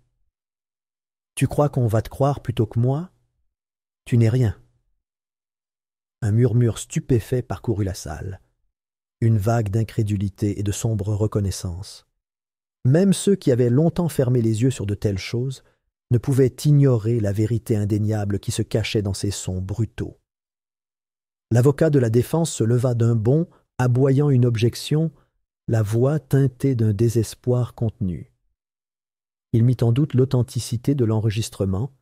« Tu crois qu'on va te croire plutôt que moi? Tu n'es rien. » Un murmure stupéfait parcourut la salle. Une vague d'incrédulité et de sombre reconnaissance. Même ceux qui avaient longtemps fermé les yeux sur de telles choses ne pouvaient ignorer la vérité indéniable qui se cachait dans ces sons brutaux. L'avocat de la défense se leva d'un bond, aboyant une objection, la voix teintée d'un désespoir contenu. Il mit en doute l'authenticité de l'enregistrement,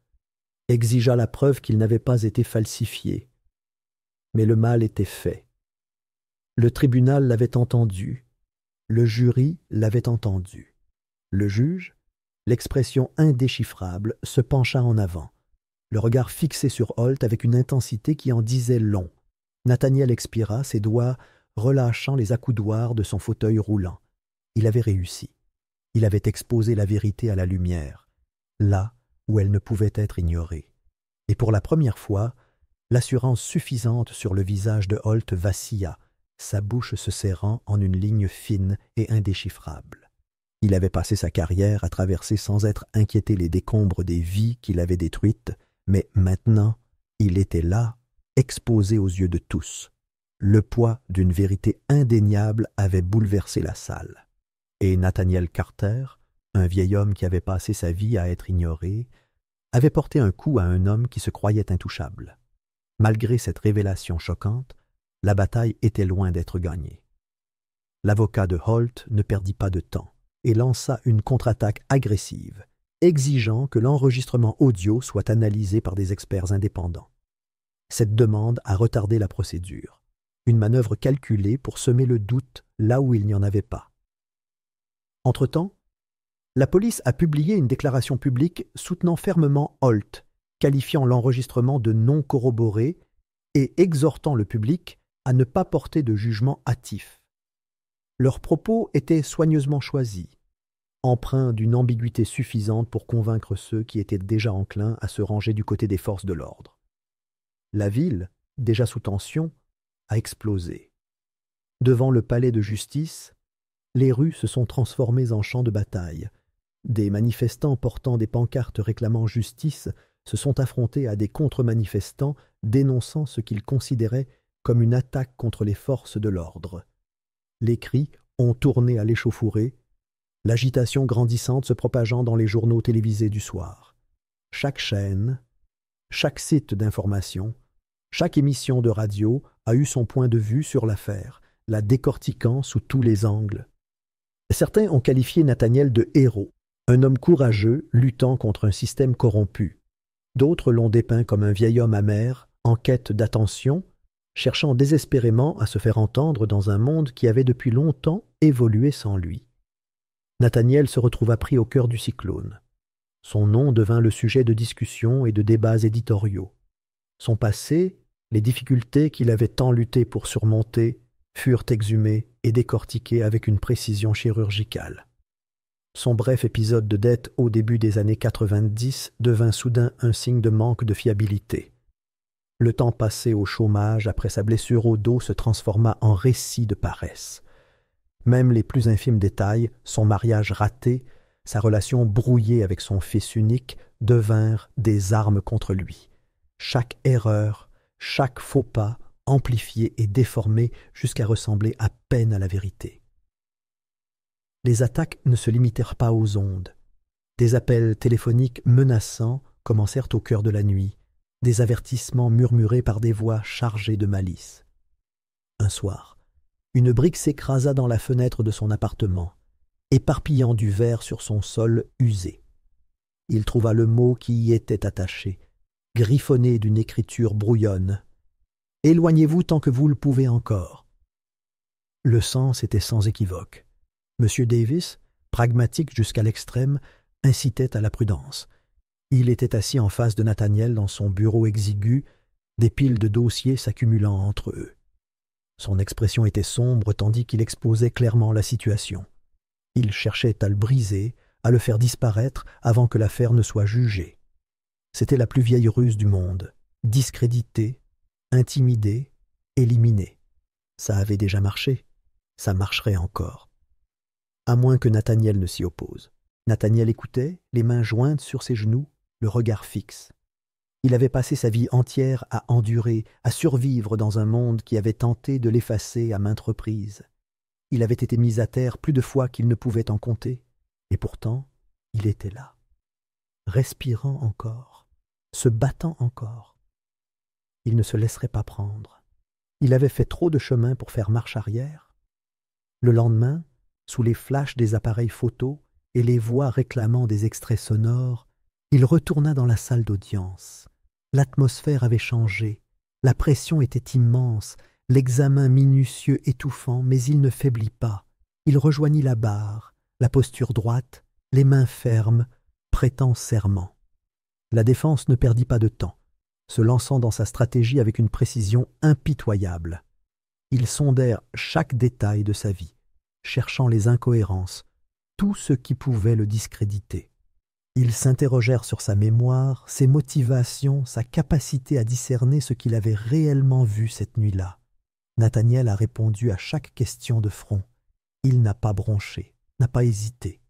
exigea la preuve qu'il n'avait pas été falsifié. Mais le mal était fait. Le tribunal l'avait entendu, le jury l'avait entendu. Le juge, l'expression indéchiffrable, se pencha en avant, le regard fixé sur Holt avec une intensité qui en disait long. Nathaniel expira, ses doigts relâchant les accoudoirs de son fauteuil roulant. Il avait réussi. Il avait exposé la vérité à la lumière, là où elle ne pouvait être ignorée. Et pour la première fois, l'assurance suffisante sur le visage de Holt vacilla, sa bouche se serrant en une ligne fine et indéchiffrable. Il avait passé sa carrière à traverser sans être inquiété les décombres des vies qu'il avait détruites, mais maintenant, il était là, exposé aux yeux de tous. Le poids d'une vérité indéniable avait bouleversé la salle. Et Nathaniel Carter, un vieil homme qui avait passé sa vie à être ignoré, avait porté un coup à un homme qui se croyait intouchable. Malgré cette révélation choquante, la bataille était loin d'être gagnée. L'avocat de Holt ne perdit pas de temps et lança une contre-attaque agressive, exigeant que l'enregistrement audio soit analysé par des experts indépendants. Cette demande a retardé la procédure, une manœuvre calculée pour semer le doute là où il n'y en avait pas. Entre-temps, la police a publié une déclaration publique soutenant fermement Holt, qualifiant l'enregistrement de non corroboré et exhortant le public à ne pas porter de jugement hâtif. Leurs propos étaient soigneusement choisis, empreints d'une ambiguïté suffisante pour convaincre ceux qui étaient déjà enclins à se ranger du côté des forces de l'ordre. La ville, déjà sous tension, a explosé. Devant le palais de justice, les rues se sont transformées en champs de bataille. Des manifestants portant des pancartes réclamant justice se sont affrontés à des contre-manifestants dénonçant ce qu'ils considéraient comme une attaque contre les forces de l'ordre. Les cris ont tourné à l'échauffourée, l'agitation grandissante se propageant dans les journaux télévisés du soir. Chaque chaîne, chaque site d'information, chaque émission de radio a eu son point de vue sur l'affaire, la décortiquant sous tous les angles. Certains ont qualifié Nathaniel de héros, un homme courageux luttant contre un système corrompu. D'autres l'ont dépeint comme un vieil homme amer, en quête d'attention, cherchant désespérément à se faire entendre dans un monde qui avait depuis longtemps évolué sans lui. Nathaniel se retrouva pris au cœur du cyclone. Son nom devint le sujet de discussions et de débats éditoriaux. Son passé, les difficultés qu'il avait tant lutté pour surmonter, furent exhumées et décortiquées avec une précision chirurgicale. Son bref épisode de dette au début des années 90 devint soudain un signe de manque de fiabilité. Le temps passé au chômage après sa blessure au dos se transforma en récit de paresse. Même les plus infimes détails, son mariage raté, sa relation brouillée avec son fils unique, devinrent des armes contre lui. Chaque erreur, chaque faux pas, amplifié et déformé jusqu'à ressembler à peine à la vérité. Les attaques ne se limitèrent pas aux ondes. Des appels téléphoniques menaçants commencèrent au cœur de la nuit, des avertissements murmurés par des voix chargées de malice. Un soir, une brique s'écrasa dans la fenêtre de son appartement, éparpillant du verre sur son sol usé. Il trouva le mot qui y était attaché, griffonné d'une écriture brouillonne. « Éloignez-vous tant que vous le pouvez encore. » Le sens était sans équivoque. M. Davis, pragmatique jusqu'à l'extrême, incitait à la prudence. Il était assis en face de Nathaniel dans son bureau exigu, des piles de dossiers s'accumulant entre eux. Son expression était sombre tandis qu'il exposait clairement la situation. Il cherchait à le briser, à le faire disparaître avant que l'affaire ne soit jugée. C'était la plus vieille ruse du monde, discréditer, intimider, éliminer. Ça avait déjà marché, ça marcherait encore. À moins que Nathaniel ne s'y oppose. Nathaniel écoutait, les mains jointes sur ses genoux, le regard fixe. Il avait passé sa vie entière à endurer, à survivre dans un monde qui avait tenté de l'effacer à maintes reprises. Il avait été mis à terre plus de fois qu'il ne pouvait en compter, et pourtant, il était là, respirant encore, se battant encore. Il ne se laisserait pas prendre. Il avait fait trop de chemin pour faire marche arrière. Le lendemain, sous les flashs des appareils photo et les voix réclamant des extraits sonores, il retourna dans la salle d'audience. L'atmosphère avait changé, la pression était immense, l'examen minutieux étouffant, mais il ne faiblit pas. Il rejoignit la barre, la posture droite, les mains fermes, prêtant serment. La défense ne perdit pas de temps, se lançant dans sa stratégie avec une précision impitoyable. Ils sondèrent chaque détail de sa vie, cherchant les incohérences, tout ce qui pouvait le discréditer. Ils s'interrogèrent sur sa mémoire, ses motivations, sa capacité à discerner ce qu'il avait réellement vu cette nuit-là. Nathaniel a répondu à chaque question de front. Il n'a pas bronché, n'a pas hésité.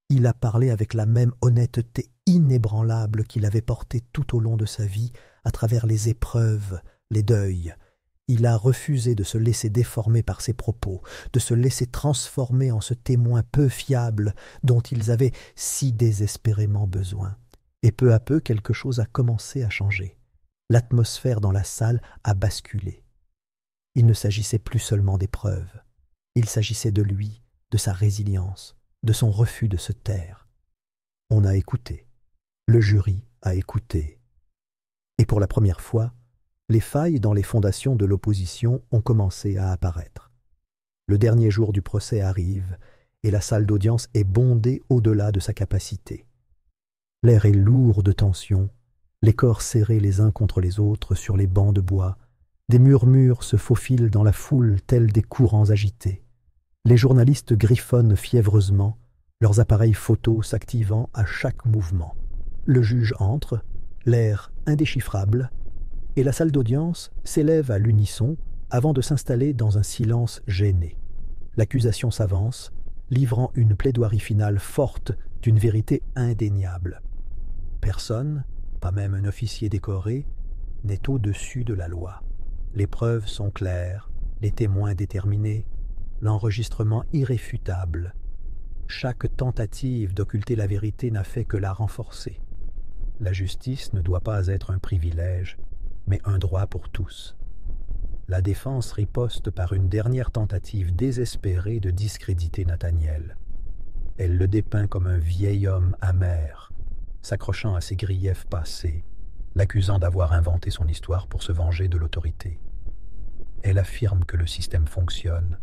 Il a parlé avec la même honnêteté inébranlable qu'il avait portée tout au long de sa vie, à travers les épreuves, les deuils. Il a refusé de se laisser déformer par ses propos, de se laisser transformer en ce témoin peu fiable dont ils avaient si désespérément besoin. Et peu à peu, quelque chose a commencé à changer. L'atmosphère dans la salle a basculé. Il ne s'agissait plus seulement d'épreuves. Il s'agissait de lui, de sa résilience, de son refus de se taire. On a écouté. Le jury a écouté. Et pour la première fois, les failles dans les fondations de l'opposition ont commencé à apparaître. Le dernier jour du procès arrive et la salle d'audience est bondée au-delà de sa capacité. L'air est lourd de tension, les corps serrés les uns contre les autres sur les bancs de bois, des murmures se faufilent dans la foule tels des courants agités. Les journalistes griffonnent fiévreusement, leurs appareils photos s'activant à chaque mouvement. Le juge entre, l'air indéchiffrable, et la salle d'audience s'élève à l'unisson avant de s'installer dans un silence gêné. L'accusation s'avance, livrant une plaidoirie finale forte d'une vérité indéniable. Personne, pas même un officier décoré, n'est au-dessus de la loi. Les preuves sont claires, les témoins déterminés, l'enregistrement irréfutable. Chaque tentative d'occulter la vérité n'a fait que la renforcer. La justice ne doit pas être un privilège, mais un droit pour tous. La défense riposte par une dernière tentative désespérée de discréditer Nathaniel. Elle le dépeint comme un vieil homme amer, s'accrochant à ses griefs passés, l'accusant d'avoir inventé son histoire pour se venger de l'autorité. Elle affirme que le système fonctionne,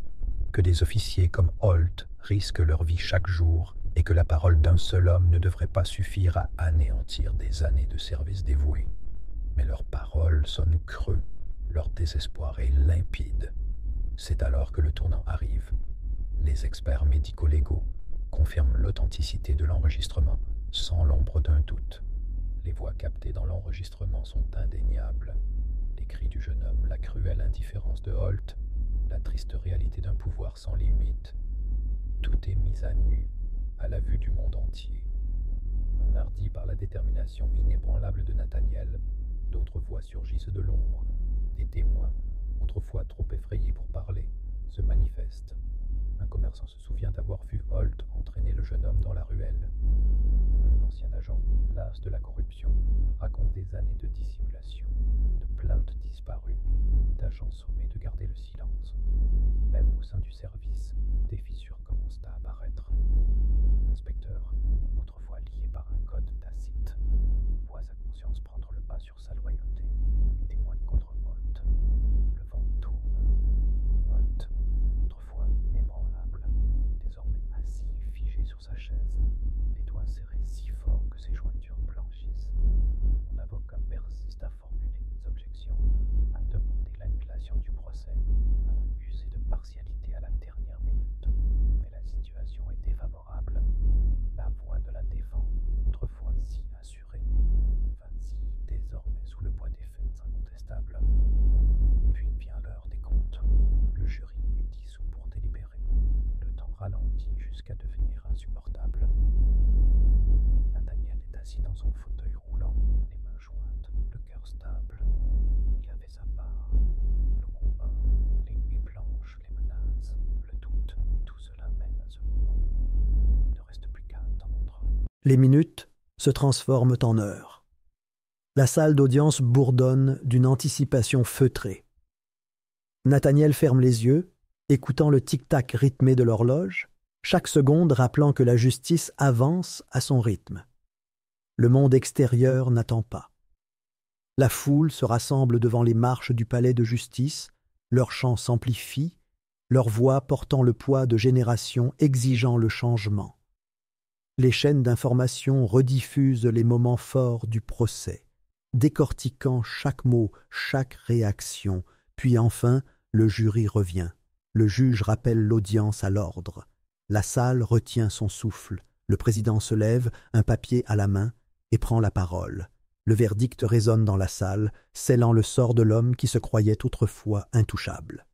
que des officiers comme Holt risquent leur vie chaque jour et que la parole d'un seul homme ne devrait pas suffire à anéantir des années de service dévoué. Mais leur parole sonne creux, leur désespoir est limpide. C'est alors que le tournant arrive. Les experts médico-légaux confirment l'authenticité de l'enregistrement sans l'ombre d'un doute. Les voix captées dans l'enregistrement sont indéniables. Les cris du jeune homme, la cruelle indifférence de Holt, la triste réalité d'un pouvoir sans limite. Tout est mis à nu, à la vue du monde entier. Hardi par la détermination inébranlable de Nathaniel, d'autres voix surgissent de l'ombre. Des témoins, autrefois trop effrayés pour parler, se manifestent. Un commerçant se souvient d'avoir vu Holt entraîner le jeune homme dans la ruelle. Un ancien agent, las de la corruption, raconte des années de dissimulation, de plaintes disparues, d'agents sommés de garder le silence. Même au sein du service, des fissures commencent à apparaître. L'inspecteur, autrefois lié par un code tacite, voit sa conscience prendre le pas sur sa loyauté et témoigne contre Holt. Le vent tourne. Holt, autrefois inébranlable, désormais assis, figé sur sa chaise, les doigts serrés si fort que ses jointures blanchissent. Mon avocat persiste à formuler des objections, à demander l'annulation du procès, à accuser de partialité à la dernière minute. Mais la situation est défavorable. La voix de la défense, autrefois si assurée, vacille désormais sous le poids des faits incontestables. Puis vient l'heure des comptes. Le jury est dissous pour délibérer. Le temps ralentit jusqu'à devenir insupportable. Nathaniel est assis dans son fauteuil roulant, les mains jointes, le cœur stable. Il a fait sa part. Le combat, les nuits blanches, les menaces, le doute, tout cela mène à ce moment. Il ne reste plus qu'à attendre. Les minutes se transforment en heures. La salle d'audience bourdonne d'une anticipation feutrée. Nathaniel ferme les yeux, écoutant le tic-tac rythmé de l'horloge, chaque seconde rappelant que la justice avance à son rythme. Le monde extérieur n'attend pas. La foule se rassemble devant les marches du palais de justice, leurs chants s'amplifient, leurs voix portant le poids de générations exigeant le changement. Les chaînes d'information rediffusent les moments forts du procès, décortiquant chaque mot, chaque réaction, puis enfin, le jury revient. Le juge rappelle l'audience à l'ordre. La salle retient son souffle. Le président se lève, un papier à la main, et prend la parole. Le verdict résonne dans la salle, scellant le sort de l'homme qui se croyait autrefois intouchable.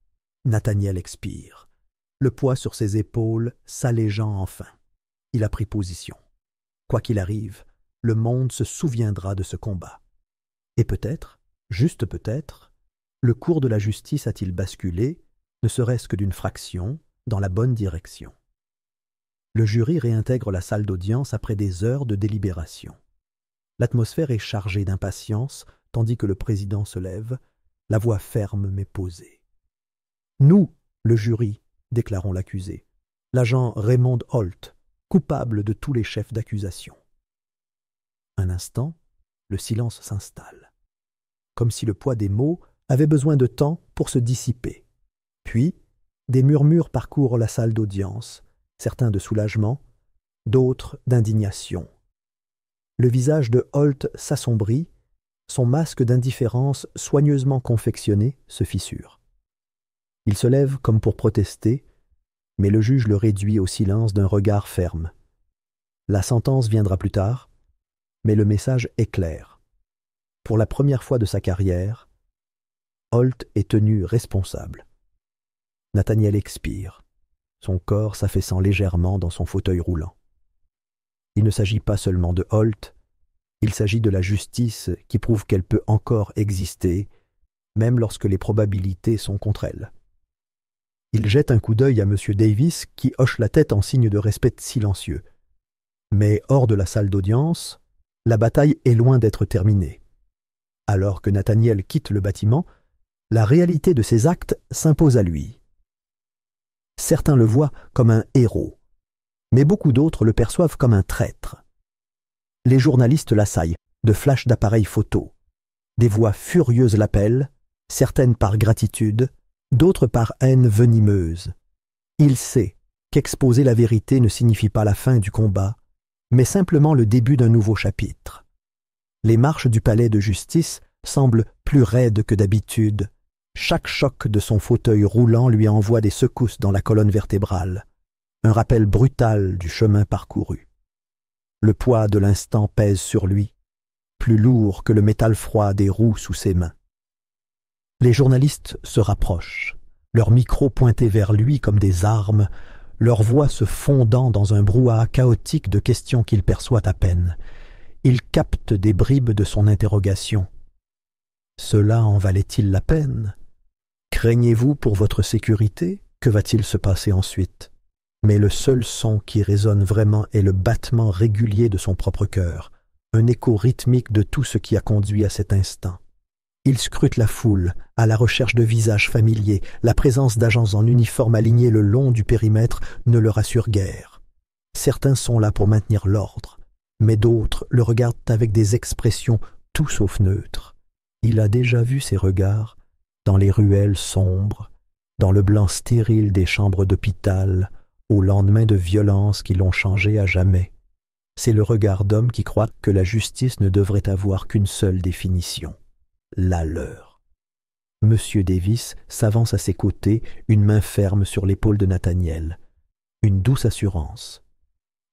Nathaniel expire, le poids sur ses épaules s'allégeant enfin. Il a pris position. Quoi qu'il arrive, le monde se souviendra de ce combat. Et peut-être, juste peut-être, le cours de la justice a-t-il basculé, ne serait-ce que d'une fraction, dans la bonne direction. Le jury réintègre la salle d'audience après des heures de délibération. L'atmosphère est chargée d'impatience, tandis que le président se lève, la voix ferme mais posée. « Nous, le jury, déclarons l'accusé, l'agent Raymond Holt, coupable de tous les chefs d'accusation. » Un instant, le silence s'installe, comme si le poids des mots avait besoin de temps pour se dissiper. Puis, des murmures parcourent la salle d'audience, certains de soulagement, d'autres d'indignation. Le visage de Holt s'assombrit, son masque d'indifférence soigneusement confectionné se fissure. Il se lève comme pour protester, mais le juge le réduit au silence d'un regard ferme. La sentence viendra plus tard, mais le message est clair. Pour la première fois de sa carrière, Holt est tenu responsable. Nathaniel expire, son corps s'affaissant légèrement dans son fauteuil roulant. Il ne s'agit pas seulement de Holt, il s'agit de la justice qui prouve qu'elle peut encore exister, même lorsque les probabilités sont contre elle. Il jette un coup d'œil à M. Davis qui hoche la tête en signe de respect silencieux. Mais hors de la salle d'audience, la bataille est loin d'être terminée. Alors que Nathaniel quitte le bâtiment, la réalité de ses actes s'impose à lui. Certains le voient comme un héros, mais beaucoup d'autres le perçoivent comme un traître. Les journalistes l'assaillent, de flashs d'appareils photo. Des voix furieuses l'appellent, certaines par gratitude, d'autres par haine venimeuse. Il sait, qu'exposer la vérité ne signifie pas la fin du combat, mais simplement le début d'un nouveau chapitre. Les marches du palais de justice semblent plus raides que d'habitude. Chaque choc de son fauteuil roulant lui envoie des secousses dans la colonne vertébrale, un rappel brutal du chemin parcouru. Le poids de l'instant pèse sur lui, plus lourd que le métal froid des roues sous ses mains. Les journalistes se rapprochent, leurs micros pointés vers lui comme des armes, leurs voix se fondant dans un brouhaha chaotique de questions qu'il perçoit à peine. Il capte des bribes de son interrogation. Cela en valait-il la peine? Craignez-vous pour votre sécurité? Que va-t-il se passer ensuite? Mais le seul son qui résonne vraiment est le battement régulier de son propre cœur, un écho rythmique de tout ce qui a conduit à cet instant. Il scrute la foule, à la recherche de visages familiers. La présence d'agents en uniforme alignés le long du périmètre ne le rassure guère. Certains sont là pour maintenir l'ordre, mais d'autres le regardent avec des expressions tout sauf neutres. Il a déjà vu ces regards dans les ruelles sombres, dans le blanc stérile des chambres d'hôpital, au lendemain de violences qui l'ont changé à jamais. C'est le regard d'homme qui croit que la justice ne devrait avoir qu'une seule définition, la leur. Monsieur Davis s'avance à ses côtés, une main ferme sur l'épaule de Nathaniel. Une douce assurance.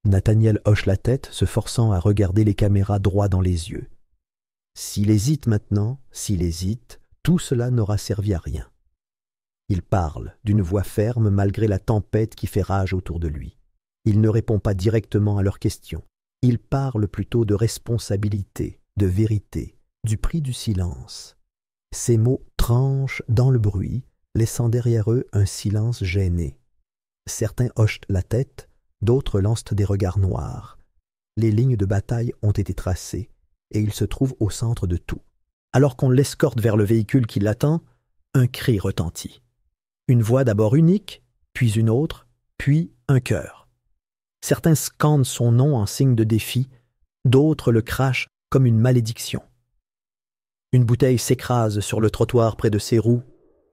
Nathaniel hoche la tête, se forçant à regarder les caméras droit dans les yeux. S'il hésite maintenant, s'il hésite, tout cela n'aura servi à rien. Il parle d'une voix ferme malgré la tempête qui fait rage autour de lui. Il ne répond pas directement à leurs questions. Il parle plutôt de responsabilité, de vérité, du prix du silence. Ces mots tranchent dans le bruit, laissant derrière eux un silence gêné. Certains hochent la tête, d'autres lancent des regards noirs. Les lignes de bataille ont été tracées, et il se trouve au centre de tout. Alors qu'on l'escorte vers le véhicule qui l'attend, un cri retentit. Une voix d'abord unique, puis une autre, puis un chœur. Certains scandent son nom en signe de défi, d'autres le crachent comme une malédiction. Une bouteille s'écrase sur le trottoir près de ses roues,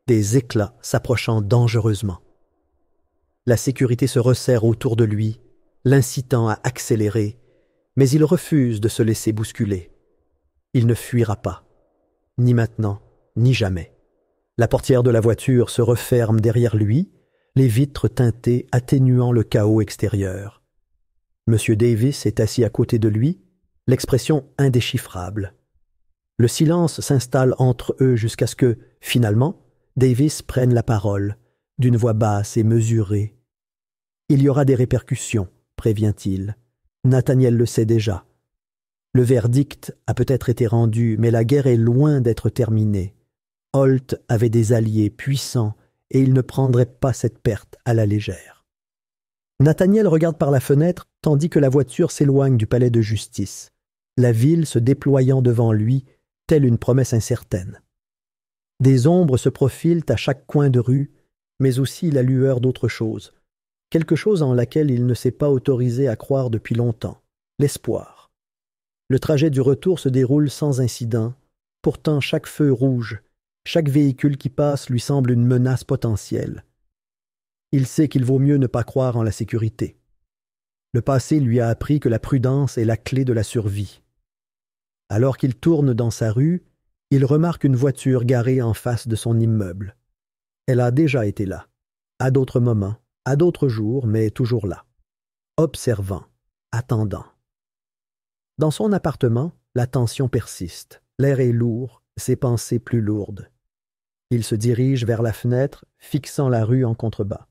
des éclats s'approchant dangereusement. La sécurité se resserre autour de lui, l'incitant à accélérer, mais il refuse de se laisser bousculer. Il ne fuira pas, ni maintenant, ni jamais. La portière de la voiture se referme derrière lui, les vitres teintées atténuant le chaos extérieur. Monsieur Davis est assis à côté de lui, l'expression indéchiffrable. Le silence s'installe entre eux jusqu'à ce que, finalement, Davis prenne la parole, d'une voix basse et mesurée. Il y aura des répercussions, prévient-il. Nathaniel le sait déjà. Le verdict a peut-être été rendu, mais la guerre est loin d'être terminée. Holt avait des alliés puissants et il ne prendrait pas cette perte à la légère. Nathaniel regarde par la fenêtre tandis que la voiture s'éloigne du palais de justice, la ville se déployant devant lui, telle une promesse incertaine. Des ombres se profilent à chaque coin de rue, mais aussi la lueur d'autre chose, quelque chose en laquelle il ne s'est pas autorisé à croire depuis longtemps, l'espoir. Le trajet du retour se déroule sans incident, pourtant chaque feu rouge, chaque véhicule qui passe lui semble une menace potentielle. Il sait qu'il vaut mieux ne pas croire en la sécurité. Le passé lui a appris que la prudence est la clé de la survie. Alors qu'il tourne dans sa rue, il remarque une voiture garée en face de son immeuble. Elle a déjà été là, à d'autres moments, à d'autres jours, mais toujours là. Observant, attendant. Dans son appartement, la tension persiste. L'air est lourd, ses pensées plus lourdes. Il se dirige vers la fenêtre, fixant la rue en contrebas.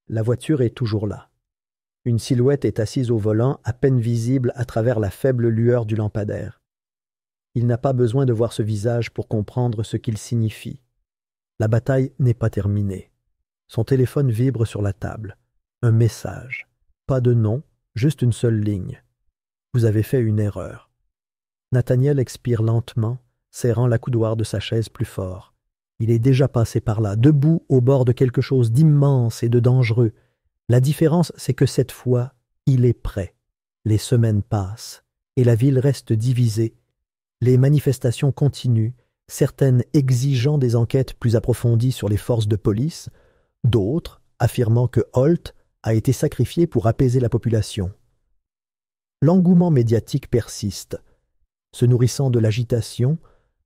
La voiture est toujours là. Une silhouette est assise au volant, à peine visible à travers la faible lueur du lampadaire. Il n'a pas besoin de voir ce visage pour comprendre ce qu'il signifie. La bataille n'est pas terminée. Son téléphone vibre sur la table. Un message. Pas de nom, juste une seule ligne. Vous avez fait une erreur. Nathaniel expire lentement, serrant la coudoir de sa chaise plus fort. Il est déjà passé par là, debout au bord de quelque chose d'immense et de dangereux. La différence, c'est que cette fois, il est prêt. Les semaines passent, et la ville reste divisée. Les manifestations continuent, certaines exigeant des enquêtes plus approfondies sur les forces de police, d'autres affirmant que Holt a été sacrifié pour apaiser la population. L'engouement médiatique persiste, se nourrissant de l'agitation,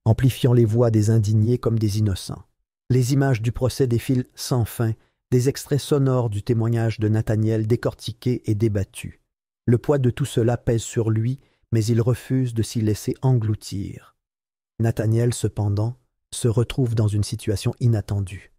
amplifiant les voix des indignés comme des innocents. Les images du procès défilent sans fin, des extraits sonores du témoignage de Nathaniel décortiqués et débattus. Le poids de tout cela pèse sur lui, mais il refuse de s'y laisser engloutir. Nathaniel, cependant, se retrouve dans une situation inattendue.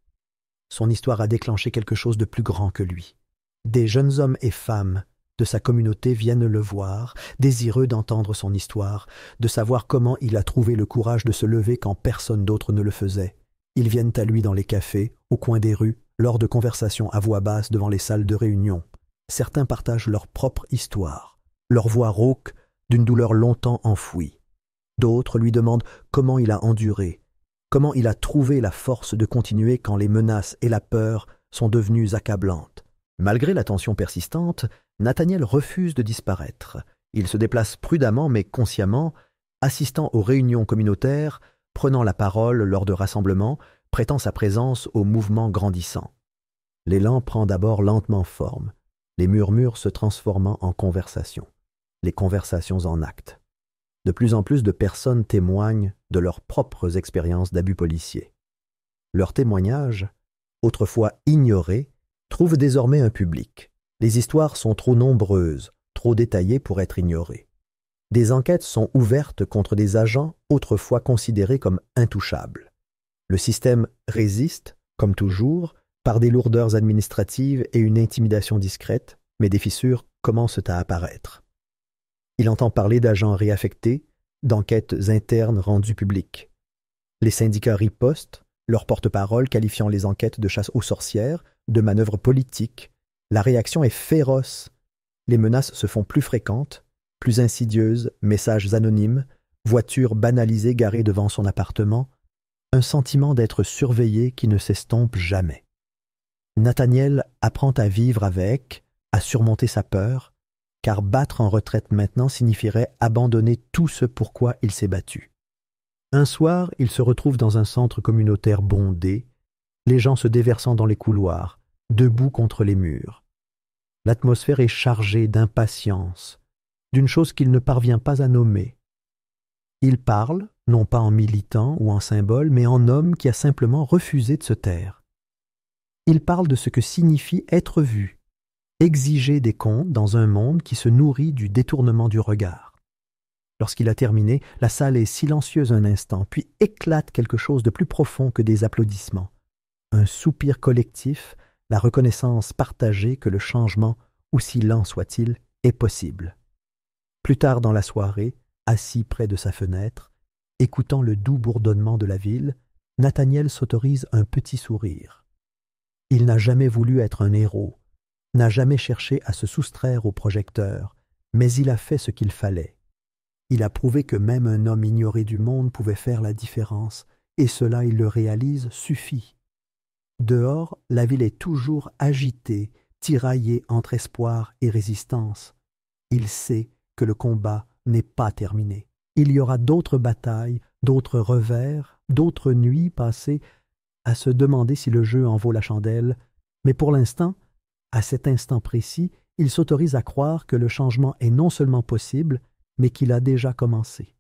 Son histoire a déclenché quelque chose de plus grand que lui. Des jeunes hommes et femmes de sa communauté viennent le voir, désireux d'entendre son histoire, de savoir comment il a trouvé le courage de se lever quand personne d'autre ne le faisait. Ils viennent à lui dans les cafés, au coin des rues, lors de conversations à voix basse devant les salles de réunion. Certains partagent leur propre histoire, leur voix rauque d'une douleur longtemps enfouie. D'autres lui demandent comment il a enduré, comment il a trouvé la force de continuer quand les menaces et la peur sont devenues accablantes. Malgré la tension persistante, Nathaniel refuse de disparaître. Il se déplace prudemment mais consciemment, assistant aux réunions communautaires, prenant la parole lors de rassemblements, prêtant sa présence au mouvement grandissant. L'élan prend d'abord lentement forme, les murmures se transformant en conversations, les conversations en actes. De plus en plus de personnes témoignent de leurs propres expériences d'abus policiers. Leurs témoignages, autrefois ignorés, trouvent désormais un public. Les histoires sont trop nombreuses, trop détaillées pour être ignorées. Des enquêtes sont ouvertes contre des agents autrefois considérés comme intouchables. Le système résiste, comme toujours, par des lourdeurs administratives et une intimidation discrète, mais des fissures commencent à apparaître. Il entend parler d'agents réaffectés, d'enquêtes internes rendues publiques. Les syndicats ripostent, leurs porte-parole qualifiant les enquêtes de chasse aux sorcières, de manœuvres politiques. La réaction est féroce. Les menaces se font plus fréquentes, plus insidieuses, messages anonymes, voitures banalisées garées devant son appartement, un sentiment d'être surveillé qui ne s'estompe jamais. Nathaniel apprend à vivre avec, à surmonter sa peur, car battre en retraite maintenant signifierait abandonner tout ce pourquoi il s'est battu. Un soir, il se retrouve dans un centre communautaire bondé, les gens se déversant dans les couloirs, debout contre les murs. L'atmosphère est chargée d'impatience, d'une chose qu'il ne parvient pas à nommer. Il parle, non pas en militant ou en symbole, mais en homme qui a simplement refusé de se taire. Il parle de ce que signifie être vu, exiger des comptes dans un monde qui se nourrit du détournement du regard. Lorsqu'il a terminé, la salle est silencieuse un instant, puis éclate quelque chose de plus profond que des applaudissements. Un soupir collectif, la reconnaissance partagée que le changement, aussi lent soit-il, est possible. Plus tard dans la soirée, assis près de sa fenêtre, écoutant le doux bourdonnement de la ville, Nathaniel s'autorise un petit sourire. Il n'a jamais voulu être un héros, n'a jamais cherché à se soustraire au projecteur, mais il a fait ce qu'il fallait. Il a prouvé que même un homme ignoré du monde pouvait faire la différence, et cela, il le réalise, suffit. Dehors, la ville est toujours agitée, tiraillée entre espoir et résistance. Il sait que le combat n'est pas terminé. Il y aura d'autres batailles, d'autres revers, d'autres nuits passées à se demander si le jeu en vaut la chandelle, mais pour l'instant, à cet instant précis, il s'autorise à croire que le changement est non seulement possible, mais qu'il a déjà commencé.